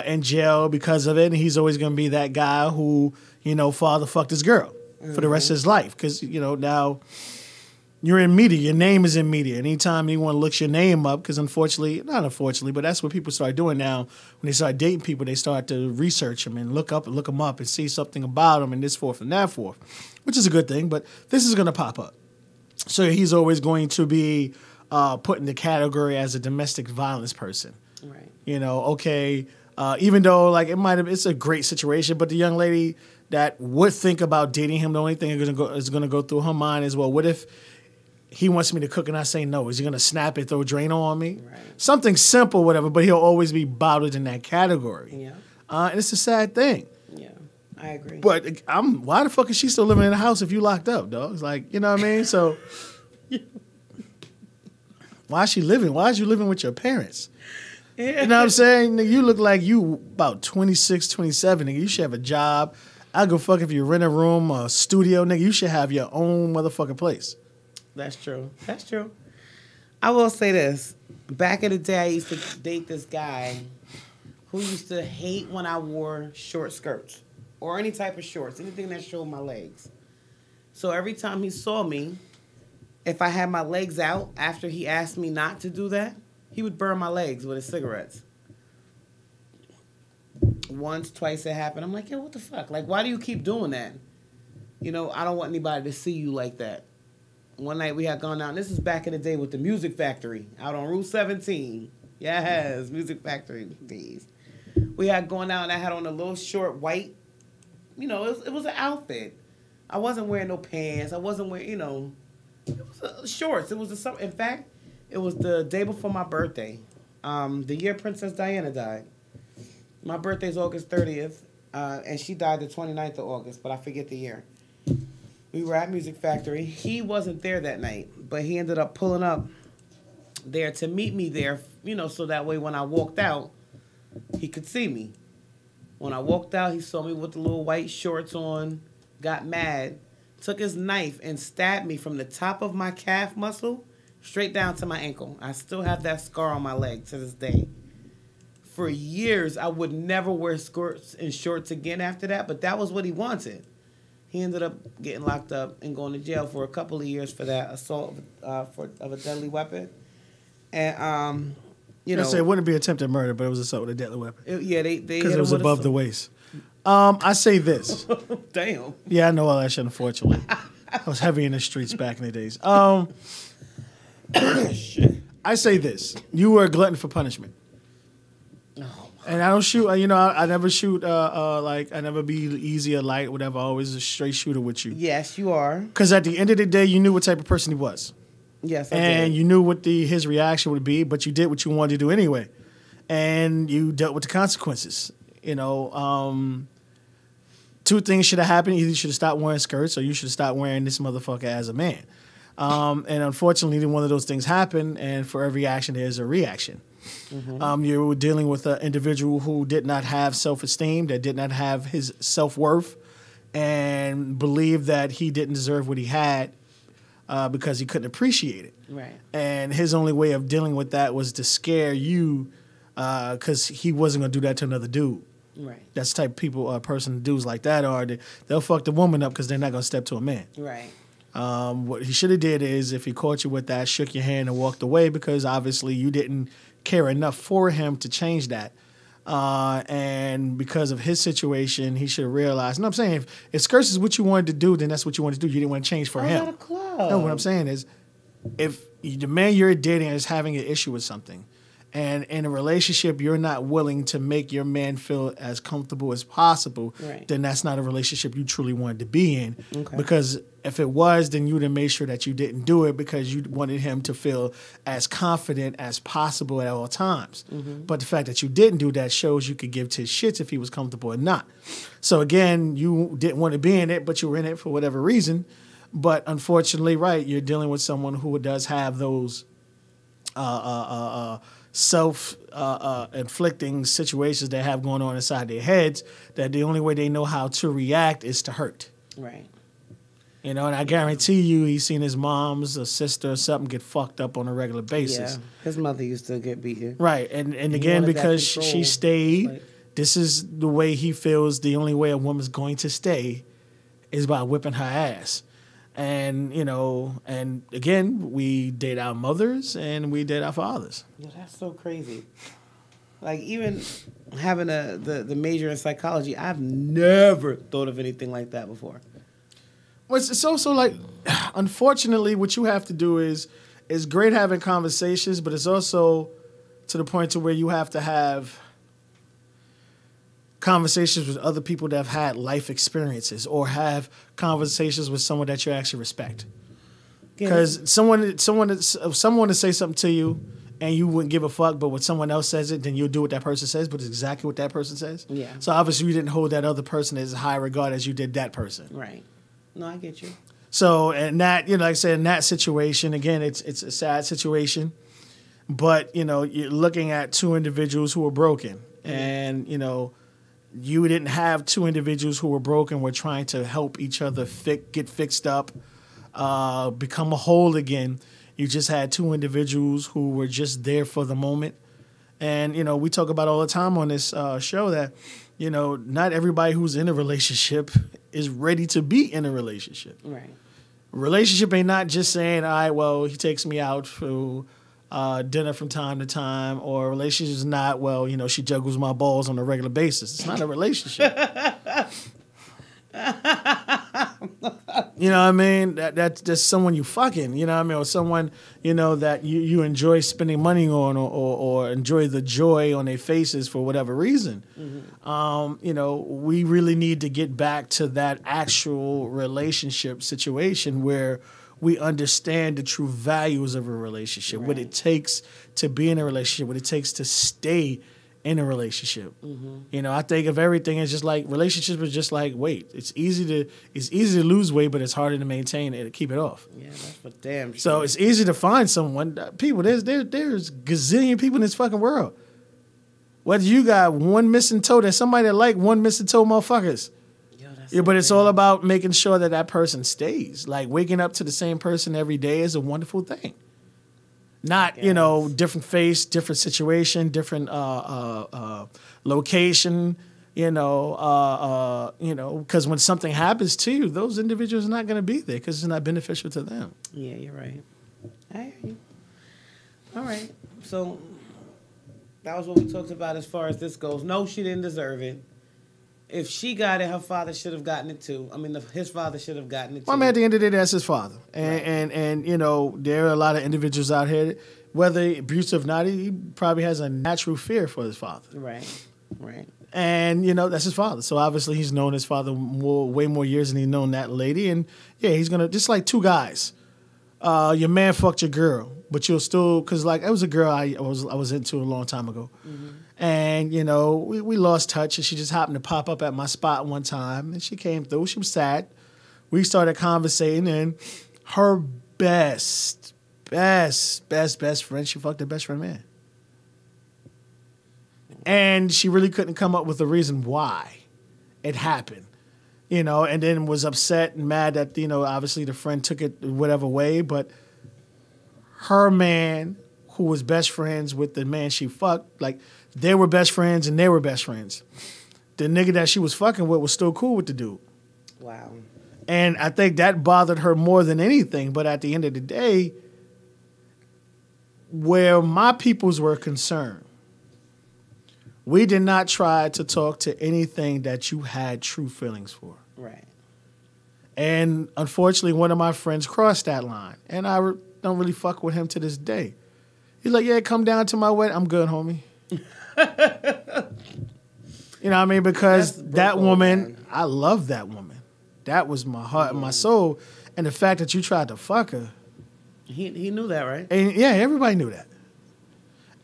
in jail because of it. And he's always going to be that guy who, father fucked his girl for the rest of his life. Because, now you're in media. Your name is in media. Anytime anyone looks your name up, because not unfortunately, but that's what people start doing now. When they start dating people, they start to research them and look them up and see something about them and this forth and that forth, which is a good thing. But this is going to pop up. So he's always going to be put in the category as a domestic violence person. Right. Even though it's a great situation, but the young lady that would think about dating him, the only thing is going to go through her mind is, well, what if he wants me to cook and I say no? Is he going to snap and throw Drano on me? Right. Something simple, whatever, but he'll always be bottled in that category. Yeah. And it's a sad thing. Yeah, I agree. But why the fuck is she still living in the house if you locked up, dog? It's like, you know what I mean? So... Why is she living? Why is you living with your parents? Yeah. You know what I'm saying? Nigga, you look like you about 26, 27. Nigga, you should have a job. I go fuck if you rent a room or a studio. Nigga, you should have your own motherfucking place. That's true. That's true. I will say this. Back in the day, I used to date this guy who used to hate when I wore short skirts or any type of shorts, anything that showed my legs. So every time he saw me, if I had my legs out after he asked me not to do that, he would burn my legs with his cigarettes. Once, twice it happened. I'm like, yo, what the fuck? Like, why do you keep doing that? I don't want anybody to see you like that. One night we had gone out, and this is back in the day with the Music Factory out on Route 17. Yes, Music Factory days. We had gone out, and I had on a little short white, it was an outfit. I wasn't wearing no pants. I wasn't wearing, it was shorts. It was in fact, it was the day before my birthday. The year Princess Diana died. My birthday's August 30th, and she died the 29th of August, but I forget the year. We were at Music Factory. He wasn't there that night, but he ended up pulling up there to meet me there, so that way when I walked out, he could see me. When I walked out, he saw me with the little white shorts on, got mad, took his knife and stabbed me from the top of my calf muscle straight down to my ankle. I still have that scar on my leg to this day. For years, I would never wear skirts and shorts again after that, but that was what he wanted. He ended up getting locked up and going to jail for a couple of years for that assault of a deadly weapon. And, it wouldn't be attempted murder, but it was assault with a deadly weapon. They because it was above the waist. I say this. Damn. Yeah, I know all that shit, unfortunately. I was heavy in the streets back in the days. Shit. I say this. You were a glutton for punishment. Oh, and I don't shoot, I never shoot, I never be easy or light, whatever. Always a straight shooter with you. Yes, you are. Because at the end of the day, you knew what type of person he was. Yes, I did. And you knew what his reaction would be, but you did what you wanted to do anyway. And you dealt with the consequences. two things should have happened. Either you should have stopped wearing skirts or you should have stopped wearing this motherfucker as a man. And unfortunately, neither one of those things happened. And for every action, there's a reaction. You were dealing with an individual who did not have self-esteem, that did not have his self-worth, and believed that he didn't deserve what he had because he couldn't appreciate it. Right. And his only way of dealing with that was to scare you because he wasn't going to do that to another dude. Right. That's the type of people, dudes like that are. They'll fuck the woman up because they're not going to step to a man. Right. What he should have did is, if he caught you with that, shook your hand and walked away because obviously you didn't care enough for him to change that. And because of his situation, he should have realized. No, I'm saying if skirts is what you wanted to do, then that's what you wanted to do. You didn't want to change for him. Not a club. No, what I'm saying is, if the man you're dating is having an issue with something, and in a relationship you're not willing to make your man feel as comfortable as possible, right, then that's not a relationship you truly wanted to be in. Okay. Because if it was, then you would have made sure that you didn't do it because you wanted him to feel as confident as possible at all times. Mm-hmm. But the fact that you didn't do that shows you could give to his shits if he was comfortable or not. So again, you didn't want to be in it, but you were in it for whatever reason. But unfortunately, right, you're dealing with someone who does have those self-inflicting situations they have going on inside their heads, that the only way they know how to react is to hurt. Right. You know, and I guarantee you he's seen his mom's or sister or something get fucked up on a regular basis. Yeah, his mother used to get beaten. Right, and again, because she stayed, like, this is the way he feels the only way a woman's going to stay is by whipping her ass. And, you know, and again, we date our mothers and we date our fathers. Yeah, that's so crazy. Like, even having the major in psychology, I've never thought of anything like that before. Well, it's also like, unfortunately, what you have to do is great having conversations, but it's also to the point to where you have to have conversations with other people that have had life experiences or have conversations with someone that you actually respect. Because someone to say something to you and you wouldn't give a fuck, but when someone else says it, then you'll do what that person says, but it's exactly what that person says. Yeah. So obviously you didn't hold that other person as high regard as you did that person. Right. No, I get you. So, and that, you know, like I said, in that situation, again, it's a sad situation, but, you know, you're looking at two individuals who were broken, and, you know, you didn't have two individuals who were broken, were trying to help each other get fixed up, become a whole again. You just had two individuals who were just there for the moment. And, you know, we talk about all the time on this show that, you know, not everybody who's in a relationship is ready to be in a relationship. Right. Relationship ain't not just saying, all right, well, he takes me out for dinner from time to time, or relationship is not, well, you know, she juggles my balls on a regular basis. It's not a relationship. You know what I mean? That's someone you fucking, you know what I mean? Or someone, you know, that you enjoy spending money on, or enjoy the joy on their faces for whatever reason. Mm-hmm. You know, we really need to get back to that actual relationship situation where we understand the true values of a relationship, right, what it takes to be in a relationship, what it takes to stay in a relationship. Mm-hmm. You know, I think of everything as just like relationships are just like weight. It's easy to lose weight, but it's harder to maintain it, to keep it off. Yeah, that's for damn sure. So it's easy to find someone. People, there's gazillion people in this fucking world. Whether you got one missing toe, there's somebody that like one missing toe motherfuckers. Yeah, but it's all about making sure that person stays. Like, waking up to the same person every day is a wonderful thing. Not, you know, different face, different situation, different location, you know, because when something happens to you, those individuals are not going to be there because it's not beneficial to them. Yeah, you're right. I hear you. All right. So that was what we talked about as far as this goes. No, she didn't deserve it. If she got it, her father should have gotten it too. I mean, his father should have gotten it too. Well, I mean, at the end of the day, that's his father. And, right, and you know, there are a lot of individuals out here, whether abusive or not, he probably has a natural fear for his father. Right, right. And, you know, that's his father. So obviously he's known his father way more years than he's known that lady. And, yeah, he's going to, just like two guys your man fucked your girl, but you'll still, because like it was a girl I was into a long time ago, and you know we lost touch, and she just happened to pop up at my spot one time, and she came through. She was sad. We started conversating, and her best friend, she fucked her best friend man, and she really couldn't come up with a reason why it happened. You know, and then was upset and mad that, you know, obviously the friend took it whatever way, but her man, who was best friends with the man she fucked, like, they were best friends and they were best friends. The nigga that she was fucking with was still cool with the dude. Wow. And I think that bothered her more than anything, but at the end of the day, where my peoples were concerned, we did not try to talk to anything that you had true feelings for. Right. And unfortunately, one of my friends crossed that line. And I don't really fuck with him to this day. He's like, yeah, come down to my wedding. I'm good, homie. You know what I mean? Because that woman, man. I love that woman. That was my heart and my soul. And the fact that you tried to fuck her. He knew that, right? And yeah, everybody knew that.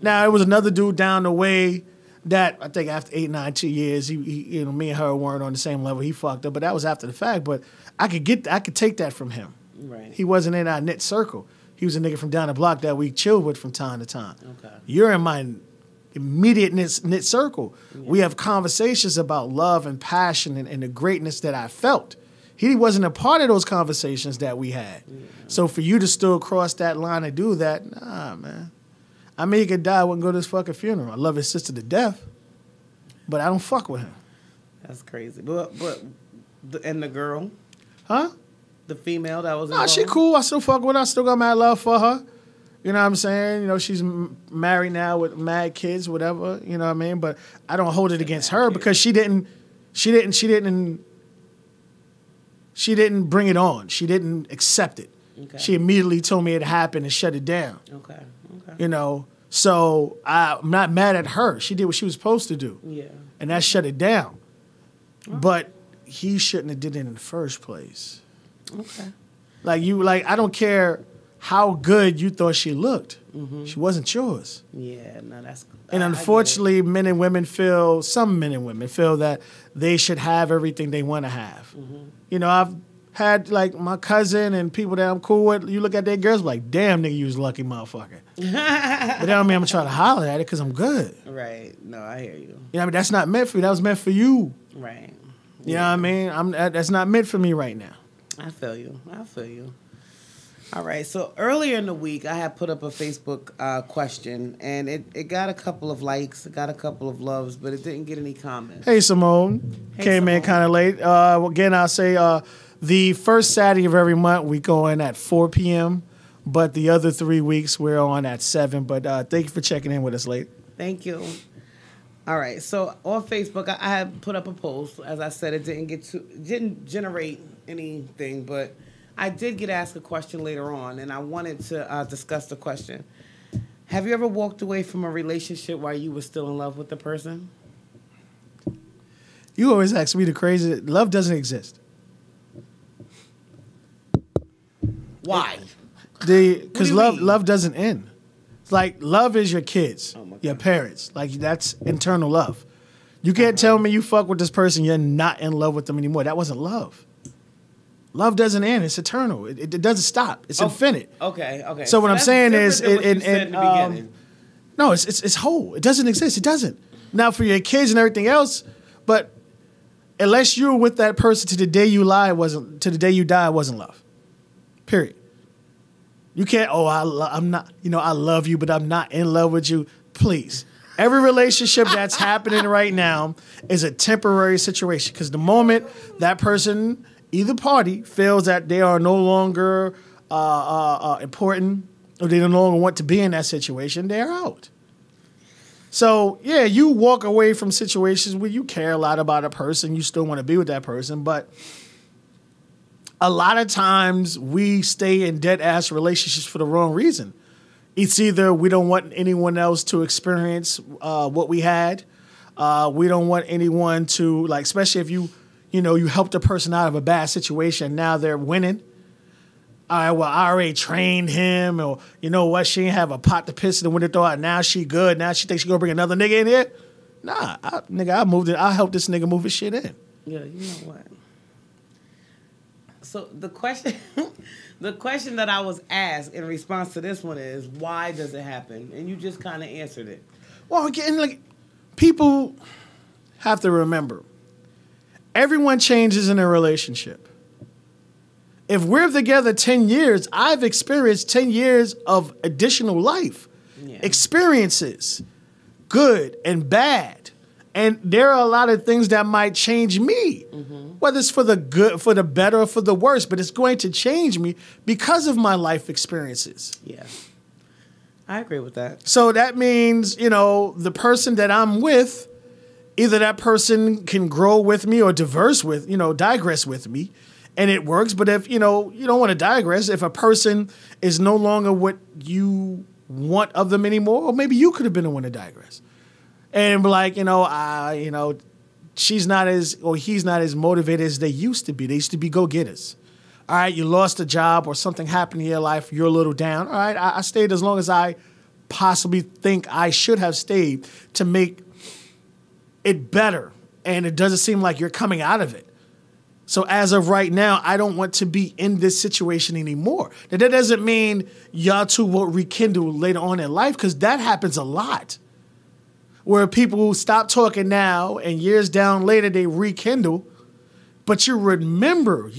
Now, it was another dude down the way that I think after 8, 9, 2 years, he you know, me and her weren't on the same level. He fucked up, but that was after the fact. But I could take that from him. Right. He wasn't in our knit circle. He was a nigga from down the block that we chilled with from time to time. Okay. You're in my immediate knit circle. Yeah. We have conversations about love and passion and the greatness that I felt. He wasn't a part of those conversations that we had. Yeah. So for you to still cross that line and do that, nah, man. I mean, he could die, I wouldn't go to his fucking funeral. I love his sister to death, but I don't fuck with him. That's crazy. But and the girl? Huh? The female that was involved? Nah, she cool. I still fuck with her. I still got mad love for her. You know what I'm saying? You know, she's married now with mad kids, whatever. You know what I mean? But I don't hold it against her because she didn't bring it on. She didn't accept it. Okay. She immediately told me it happened and shut it down. Okay. You know, so I'm not mad at her. She did what she was supposed to do. Yeah. And that shut it down. Oh. But he shouldn't have did it in the first place. Okay. I don't care how good you thought she looked. Mm-hmm. She wasn't yours. Yeah, no, that's good. And unfortunately, some men and women feel that they should have everything they want to have. Mm-hmm. You know, I've had like my cousin and people that I'm cool with, you look at their girls like, damn, nigga, you was a lucky motherfucker. But that don't mean I'm trying to holler at it because I'm good. Right. No, I hear you. You know what I mean? That's not meant for you. That was meant for you. Right. You know what I mean? That's not meant for me right now. I feel you. All right. So earlier in the week, I had put up a Facebook question, and it got a couple of likes, it got a couple of loves, but it didn't get any comments. Hey, Simone. Came in kind of late. Again, I'll say the first Saturday of every month, we go in at 4 p.m., but the other 3 weeks, we're on at 7. But thank you for checking in with us late. Thank you. All right. So on Facebook, I had put up a post. As I said, it didn't generate anything, but I did get asked a question later on, and I wanted to discuss the question. Have you ever walked away from a relationship while you were still in love with the person? You always ask me the crazy. Love doesn't exist. Why? Because love doesn't end. It's like love is your kids, your parents. Like that's internal love. You can't tell me you fuck with this person, you're not in love with them anymore. That wasn't love. Love doesn't end. It's eternal. It doesn't stop. It's infinite. Okay. So what I'm saying is, no, it's whole. It doesn't exist. It doesn't. Now for your kids and everything else, but unless you were with that person to the day you die, it wasn't love. Period. You can't. I'm not. You know, I love you, but I'm not in love with you. Please. Every relationship that's happening right now is a temporary situation because the moment that person, either party, feels that they are no longer important or they no longer want to be in that situation, they're out. So, yeah, you walk away from situations where you care a lot about a person, you still want to be with that person, but a lot of times we stay in dead-ass relationships for the wrong reason. It's either we don't want anyone else to experience what we had. We don't want anyone to, like, especially if you helped a person out of a bad situation, now they're winning. all right, well, I already trained him, or you know what, she didn't have a pot to piss in the window throw out. Now she good. Now she thinks she gonna bring another nigga in here. Nah, I moved it. I helped this nigga move his shit in. Yeah, you know what? So the question, the question that I was asked in response to this one is, why does it happen? And you just kind of answered it. Well, again, like, people have to remember, everyone changes in a relationship. If we're together 10 years, I've experienced 10 years of additional life, experiences, good and bad. And there are a lot of things that might change me, whether it's for the good, for the better, or for the worse, but it's going to change me because of my life experiences. Yeah. I agree with that. So that means, you know, the person that I'm with, either that person can grow with me or digress with me, and it works. But if, you know, you don't want to digress, if a person is no longer what you want of them anymore, or maybe you could have been the one to digress. And be like, she's not as, or he's not as motivated as they used to be. They used to be go-getters. All right, you lost a job or something happened in your life, you're a little down. All right, I stayed as long as I possibly think I should have stayed to make it better. And it doesn't seem like you're coming out of it. So as of right now, I don't want to be in this situation anymore. Now, that doesn't mean y'all two won't rekindle later on in life, because that happens a lot. Where people stop talking now and years down later they rekindle, but you remember,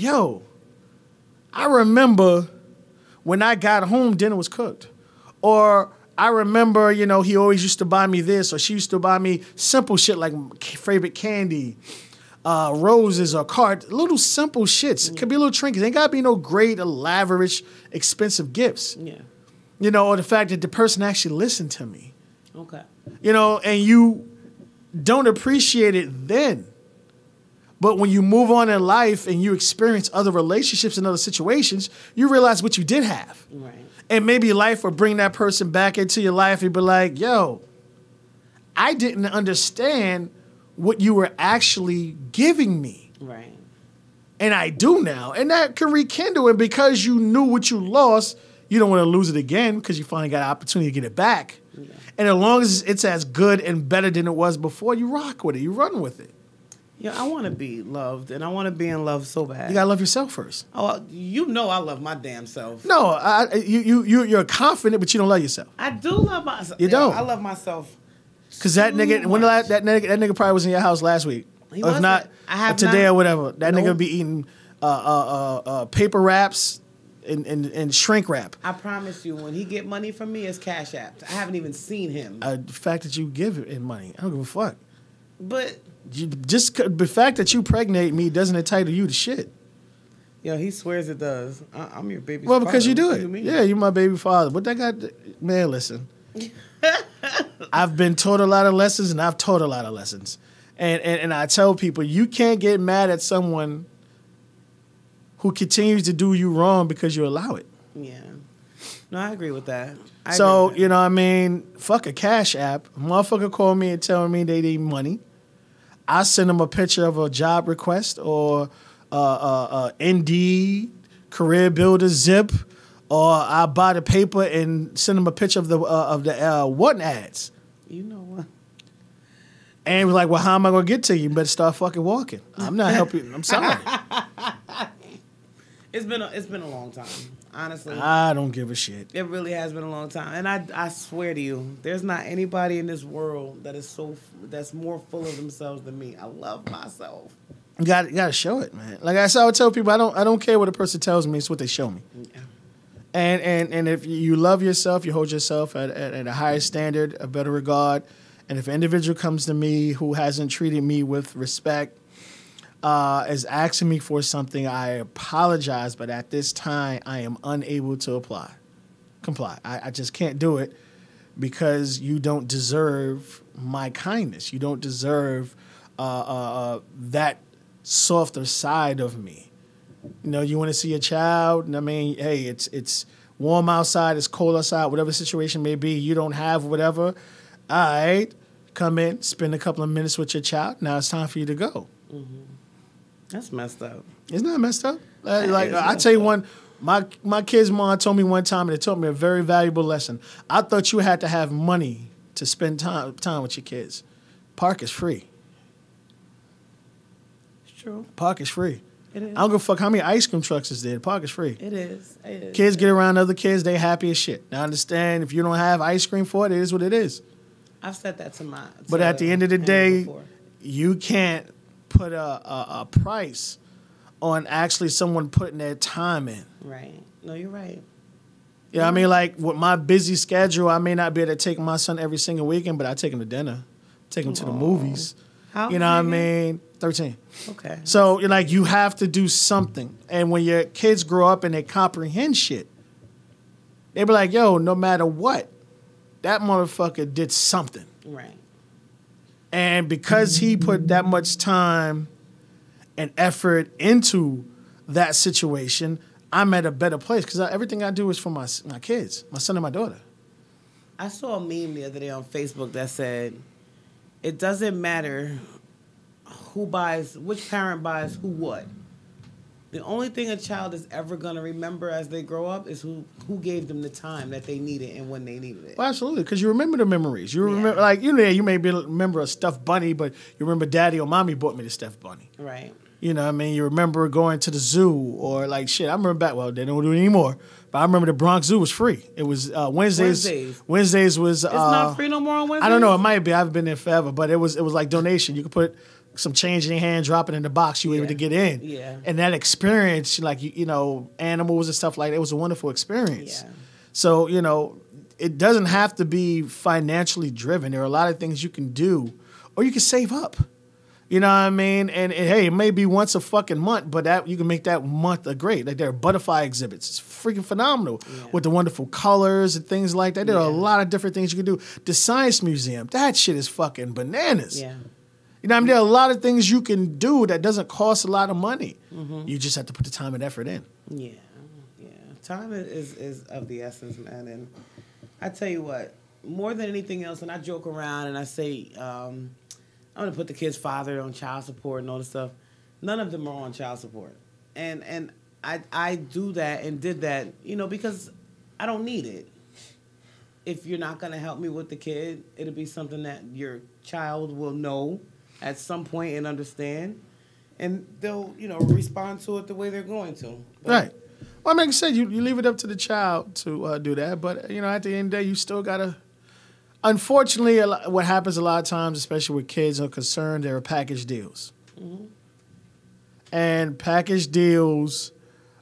I remember when I got home, dinner was cooked. Or I remember, he always used to buy me this, or she used to buy me simple shit like favorite candy, roses or cards, little simple shits. It could be little trinkets. Ain't got to be no great, lavish, expensive gifts. Yeah. Or the fact that the person actually listened to me. Okay. And you don't appreciate it then. But when you move on in life and you experience other relationships and other situations, you realize what you did have. Right. And maybe life will bring that person back into your life and be like, I didn't understand what you were actually giving me. Right. And I do now. And that can rekindle. And because you knew what you lost, you don't want to lose it again because you finally got an opportunity to get it back. Yeah. And as long as it's as good and better than it was before, you rock with it. You run with it. Yeah, I want to be loved, and I want to be in love so bad. You gotta love yourself first. Oh, I love my damn self. No, you're confident, but you don't love yourself. I do love myself. You don't. I love myself. Cause that nigga, that nigga probably was in your house last week, he or if not, today or whatever. That nigga be eating paper wraps and shrink wrap. I promise you, when he get money from me, it's Cash App. I haven't even seen him. The fact that you give him money, I don't give a fuck. But the fact that you pregnate me doesn't entitle you to shit. Yo, he swears it does. I'm your baby father. Well, because you do it. You yeah, you're my baby father. But that guy, man, listen. I've been taught a lot of lessons, and I've taught a lot of lessons. And I tell people, you can't get mad at someone who continues to do you wrong because you allow it. Yeah. No, I agree with that. Fuck a Cash App. A motherfucker call me and tell me they need money. I send them a picture of a job request or Indeed, Career Builder, Zip, or I buy the paper and send them a picture of the what ads. You know what? And we're like, well, how am I gonna get to you? You better start fucking walking. I'm not helping. I'm sorry. It's been a long time, honestly. I don't give a shit. It really has been a long time, and I swear to you, there's not anybody in this world that's more full of themselves than me. I love myself. You got to show it, man. Like I said, I would tell people, I don't care what a person tells me. It's what they show me. Yeah. And if you love yourself, you hold yourself at a higher standard, a better regard. And if an individual comes to me who hasn't treated me with respect, is asking me for something, I apologize, but at this time, I am unable to comply. I just can't do it because you don't deserve my kindness. You don't deserve that softer side of me. You want to see a child? I mean, hey, it's warm outside, it's cold outside, whatever the situation may be. You don't have whatever. All right, come in, spend a couple of minutes with your child. Now it's time for you to go. Mm-hmm. That's messed up. It's not messed up. I tell you My kid's mom told me one time, and it taught me a very valuable lesson. I thought you had to have money to spend time with your kids. Park is free. It's true. Park is free. It is. I don't give a fuck how many ice cream trucks is there. The park is free. It is. It is. Kids get around other kids, they happy as shit. Now, I understand if you don't have ice cream for it, it is what it is. I've said that to my. But at the end of the day, before. you can't put a price on actually someone putting their time in. Right. No, you're right. Yeah, I mean, like, with my busy schedule, I may not be able to take my son every single weekend, but I take him to dinner, take him to the movies. How You know what I old is he again? mean? 13. Okay. So, you're like, you have to do something. And when your kids grow up and they comprehend shit, they be like, yo, no matter what, that motherfucker did something. Right. And because he put that much time and effort into that situation, I'm at a better place because everything I do is for my kids, my son and my daughter. I saw a meme the other day on Facebook that said, it doesn't matter which parent buys who what. The only thing a child is ever going to remember as they grow up is who gave them the time that they needed and when they needed it. Well, absolutely, because you remember the memories. You remember, like, you may remember a stuffed bunny, but you remember daddy or mommy bought me the stuffed bunny. Right. You know what I mean? You remember going to the zoo or, like, shit. I remember back, well, they don't do it anymore, but I remember the Bronx Zoo was free. It was Wednesdays. Wednesdays was... It's not free no more on Wednesdays? I don't know. It might be. I haven't been there forever, but it was like donation. You could put some change in your hand, drop it in the box. You were able to get in. Yeah. And that experience, like, you know, animals and stuff like that, it was a wonderful experience. Yeah. So, you know, it doesn't have to be financially driven. There are a lot of things you can do, or you can save up. You know what I mean? And hey, it may be once a fucking month, but that you can make that month a great. Like, there are butterfly exhibits. It's freaking phenomenal with the wonderful colors and things like that. There are a lot of different things you can do. The Science Museum, that shit is fucking bananas. Yeah. You know what I mean? There are a lot of things you can do that doesn't cost a lot of money. You just have to put the time and effort in. Yeah. Yeah. Time is of the essence, man. And I tell you what, more than anything else, and I joke around and I say, I'm going to put the kid's father on child support and all this stuff. None of them are on child support. And I do that and did that, you know, because I don't need it. If you're not going to help me with the kid, it'll be something that your child will know at some point and understand. And they'll, you know, respond to it the way they're going to. But Right. Well, like I said, you leave it up to the child to do that. But, you know, at the end of the day, you still got to... Unfortunately, what happens a lot of times, especially with kids are concerned, there are package deals. And package deals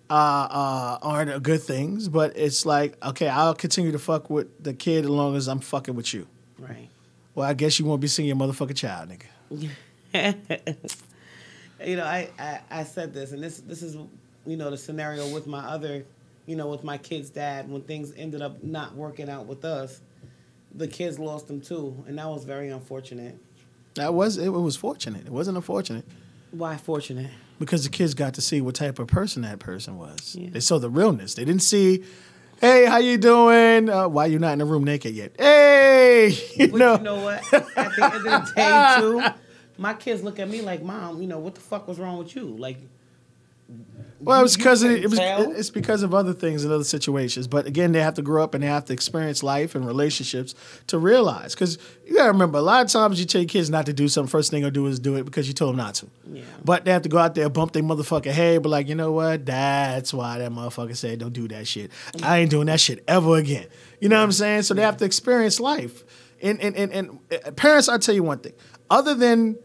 aren't good things, but it's like, okay, I'll continue to fuck with the kid as long as I'm fucking with you. Right. Well, I guess you won't be seeing your motherfucking child, nigga. You know, I said this, and this is, you know, the scenario with my other, you know, with my kid's dad, when things ended up not working out with us. The kids lost him too, and that was very unfortunate. It was fortunate. It wasn't unfortunate. Why fortunate? Because the kids got to see what type of person that person was. Yeah. They saw the realness. They didn't see, hey, how you doing? Why you not in the room naked yet? Hey, But you know what? At the end of the day, too, my kids look at me like, Mom, you know, what the fuck was wrong with you? Like, well, it's because tell? it's because of other things and other situations. But again, they have to grow up and they have to experience life and relationships to realize. Because you gotta remember, a lot of times you tell your kids not to do something, first thing they'll do is do it because you told them not to. Yeah. But they have to go out there, bump their motherfucking head, but like, you know what? That's why that motherfucker said don't do that shit. I ain't doing that shit ever again. You know what I'm saying? So they have to experience life. And parents, I'll tell you one thing. Other than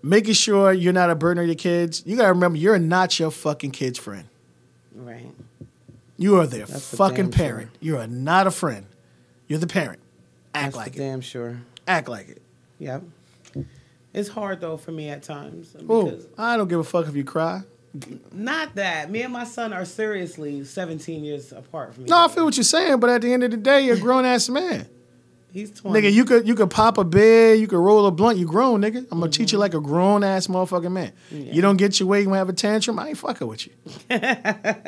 making sure you're not a burden on your kids, you gotta remember you're not your fucking kid's friend. Right. You are their That's for fucking damn parent. sure. You are not a friend. You're the parent. Act That's like for it. damn sure. Act like it. Yep. It's hard, though, for me at times. Oh, Because I don't give a fuck if you cry. not that. Me and my son are seriously 17 years apart from each No, I other. feel what you're saying, but at the end of the day, you're a grown ass man. He's 20. Nigga, you could pop a bed, you could roll a blunt, you grown, nigga. I'm gonna treat you like a grown ass motherfucking man. Yeah. You don't get your way, you have a tantrum, I ain't fucking with you.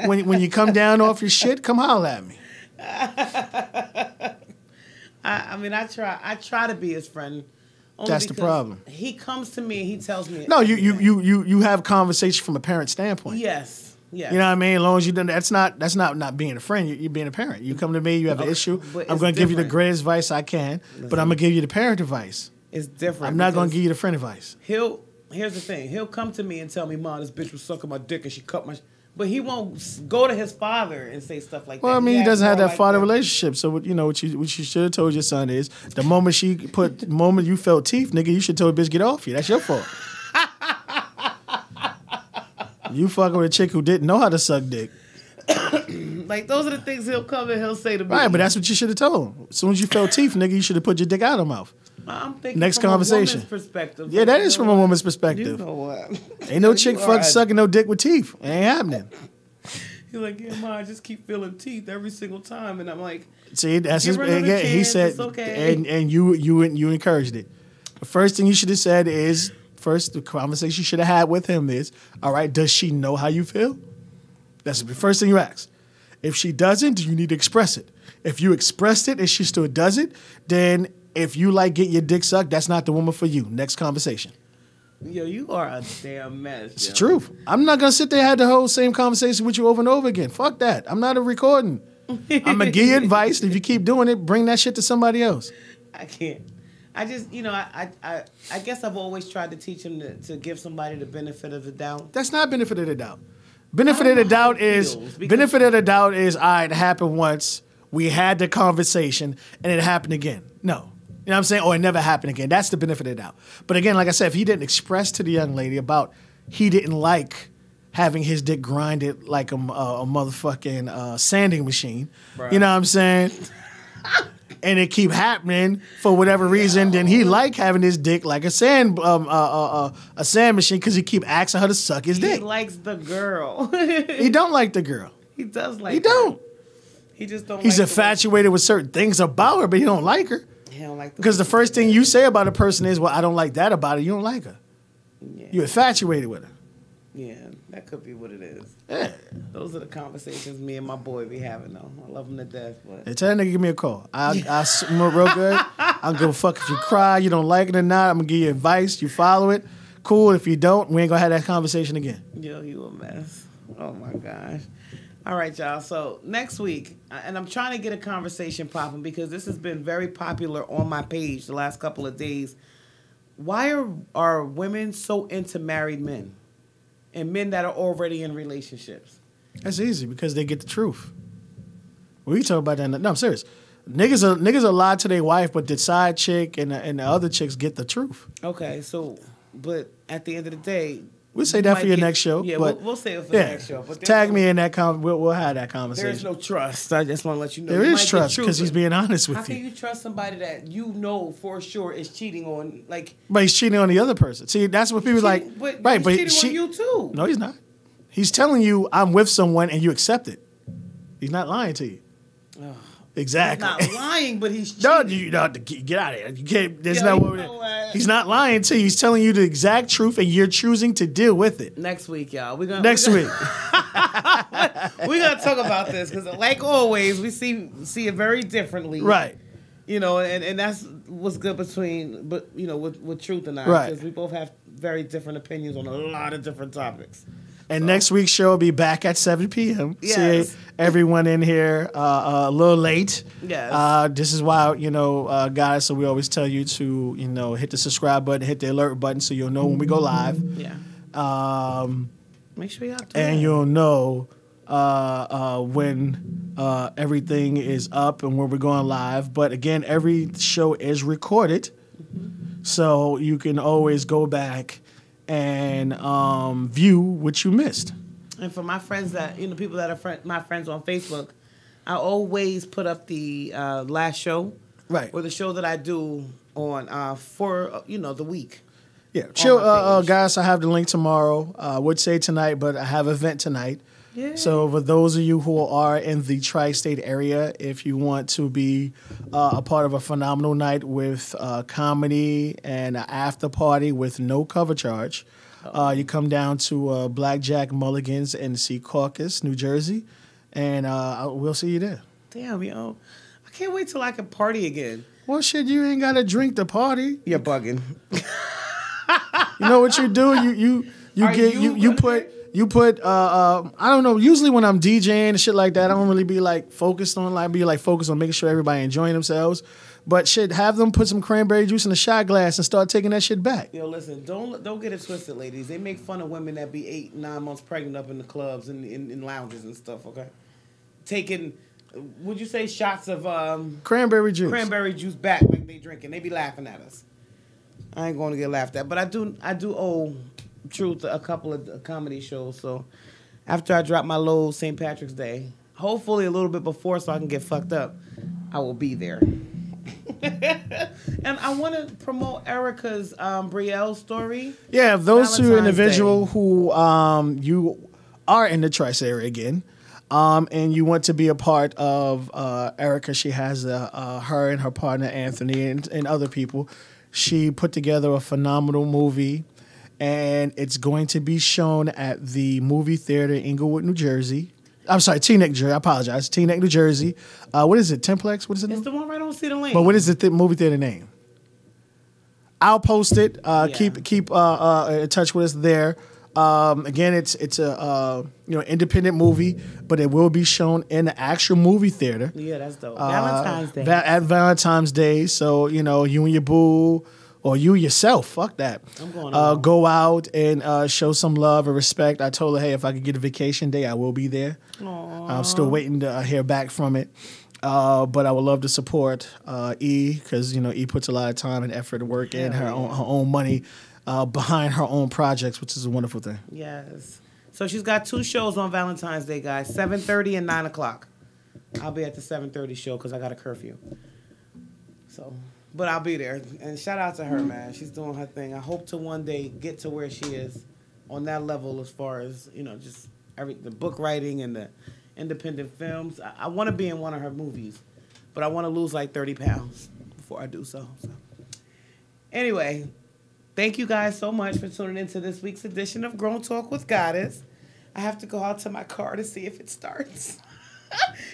when you come down off your shit, come holler at me. I mean, I try to be his friend. Only That's the because problem. He comes to me and he tells me. No, everything. you have conversation from a parent standpoint. Yes. Yes. You know what I mean? As long as you done that's not being a friend. You're being a parent. You come to me, you have an issue. But I'm it's going to give you the different. greatest advice I can, but I'm going to give you the parent advice. It's different. I'm not going to because give you the friend advice. Here's the thing. He'll come to me and tell me, "Mom, this bitch was sucking my dick and she cut my." But he won't go to his father and say stuff like that. Well, I mean, he acts doesn't have more that like father relationship. So, what you should have told your son is the moment you felt teeth, nigga, you should tell the bitch get off you. That's your fault. You fucking with a chick who didn't know how to suck dick. Like, those are the things he'll come and he'll say to me. Right, but that's what you should have told him. As soon as you felt teeth, nigga, you should have put your dick out of her mouth. I'm thinking Next from conversation. a woman's perspective. Yeah, that is from a woman's perspective. You know what? Ain't no chick You are a- sucking no dick with teeth. It ain't happening. He's like, yeah, Ma, I just keep feeling teeth every single time. And I'm like, See, that's Give his. her another Again, he chance, said, it's okay. and you encouraged it. The first thing you should have said is, the conversation you should have had with him is, all right, does she know how you feel? That's the first thing you ask. If she doesn't, you need to express it. If you expressed it and she still does it, then if you like getting your dick sucked, that's not the woman for you. Next conversation. yo, you are a damn mess. It's the truth. I'm not gonna sit there and have the whole same conversation with you over and over again. Fuck that. I'm not a recording. I'm gonna give you advice. If you keep doing it, bring that shit to somebody else. I can't. I just, I guess I've always tried to teach him to give somebody the benefit of the doubt. That's not benefit of the doubt. Benefit of the know how doubt it is feels, because- benefit of the doubt is all right, it happened once. We had the conversation and it happened again. No. You know what I'm saying? Or it never happened again. That's the benefit of the doubt. But again, like I said, if he didn't express to the young lady about he didn't like having his dick grinded like a motherfucking sanding machine, Right. you know what I'm saying? And it keep happening for whatever reason, then he like having his dick like a sand machine because he keep asking her to suck his He dick. likes the girl. He don't like the girl. He does like He her. don't. He just don't He's like the infatuated with certain things about her, but he don't like her. way- He don't like Because the first thing you say about a person is, well, I don't like that about her. You don't like her. yeah. You're infatuated with her. Yeah, that could be what it is. Yeah. Those are the conversations me and my boy be having, though. I love him to death, but Hey, tell that nigga give me a call. I'm real good. I don't give a fuck if you cry, you don't like it or not. I'm going to give you advice. You follow it. Cool. If you don't, we ain't going to have that conversation again. yo, you a mess. Oh my gosh. All right, y'all. So next week, and I'm trying to get a conversation popping because this has been very popular on my page the last couple of days. Why are women so into married men and men that are already in relationships? That's easy because they get the truth. We talk about that. No, I'm serious. Niggas are lie to their wife, but the side chick and the other chicks get the truth. Okay, so, but at the end of the day, We'll say you that might for your get- next show. Yeah, but we'll say it for yeah, the next show. But there's tag no- me in that. We'll have that conversation. There's no trust. I just want to let you know. There You is might get trust truth, because he's but being honest How with can you. you trust somebody that you know for sure is cheating on, like? But he's cheating on the other person. See, that's what people like. cheating- but Right, he's but cheating on you too. No, he's not. He's telling you I'm with someone and you accept it. He's not lying to you. Ugh. Exactly. He's not lying, but he's cheating. No, you get out of here. You can't. There's Yo, not you what know what? He's not lying to you. He's telling you the exact truth, and you're choosing to deal with it. Next week, y'all. We're gonna Next week. we're gonna talk about this because, like always, we see it very differently. Right. You know, and that's what's good between, but you know, with Truth and I, Right. because we both have very different opinions on a lot of different topics. And next week's show will be back at 7 p.m. Yes. See everyone in here a little late. Yes. This is why, guys, so we always tell you to, hit the subscribe button, hit the alert button so you'll know when we go live. Yeah. Make sure y'all do And that. you'll know when everything is up and when we're going live. But again, every show is recorded. So you can always go back and view what you missed. And for my friends that, people that are my friends on Facebook, I always put up the last show. Right. Or the show that I do on for, the week. Yeah. Chill, my page. guys, I have the link tomorrow. I would say tonight, but I have an event tonight. Yeah. So for those of you who are in the tri-state area, if you want to be a part of a phenomenal night with comedy and an after party with no cover charge, you come down to Blackjack Mulligan's in Secaucus, New Jersey, and we'll see you there. Damn, yo. I can't wait till I can party again. Well, shit, you ain't got to drink to party. You're bugging. You know what you do? You Are get you you gonna put You put I don't know. Usually when I'm DJing and shit like that, I don't really be like focused on making sure everybody enjoying themselves. But shit, have them put some cranberry juice in a shot glass and start taking that shit back. Yo, listen, don't get it twisted, ladies. They make fun of women that be 8, 9 months pregnant up in the clubs and in lounges and stuff. Okay, taking, would you say shots of Cranberry juice back like they drinking? They be laughing at us. I ain't going to get laughed at, but I do owe Truth a couple of comedy shows. So after I drop my load St. Patrick's Day, hopefully a little bit before, so I can get fucked up, I will be there. And I want to promote Erica's Brielle story. Yeah, if those two Valentine's individuals Day. who you are in the Tri area again, and you want to be a part of Erica, she has her and her partner Anthony and other people. She put together a phenomenal movie, and it's going to be shown at the movie theater in Inglewood, New Jersey. I'm sorry, Teaneck, New Jersey. I apologize. Teaneck, New Jersey. What is it? Templex? What is it? It's the one right on Cedar Lane. But what is the movie theater name? I'll post it. Keep in touch with us there. Again, it's a independent movie, but it will be shown in the actual movie theater. Yeah, that's dope. Valentine's Day. At Valentine's Day. So you and your boo, or you yourself, fuck that. I'm going go out and show some love and respect. I told her, hey, if I could get a vacation day, I will be there. Aww. I'm still waiting to hear back from it. But I would love to support E, because E puts a lot of time and effort and work in her own money behind her own projects, which is a wonderful thing. Yes. So she's got 2 shows on Valentine's Day, guys, 7:30 and 9 o'clock. I'll be at the 7:30 show because I got a curfew. So, but I'll be there. And shout out to her, man. She's doing her thing. I hope to one day get to where she is on that level as far as, just the book writing and the independent films. I want to be in one of her movies, but I want to lose like 30 pounds before I do so. Anyway, thank you guys so much for tuning into this week's edition of Grown Talk with Goddess. I have to go out to my car to see if it starts.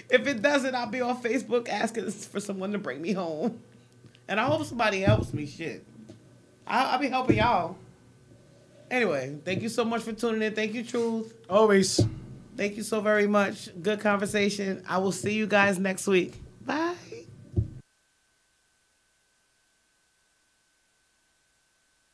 If it doesn't, I'll be on Facebook asking for someone to bring me home. And I hope somebody helps me, shit. I'll be helping y'all. Anyway, thank you so much for tuning in. Thank you, Truth. Always. Thank you so very much. Good conversation. I will see you guys next week. Bye.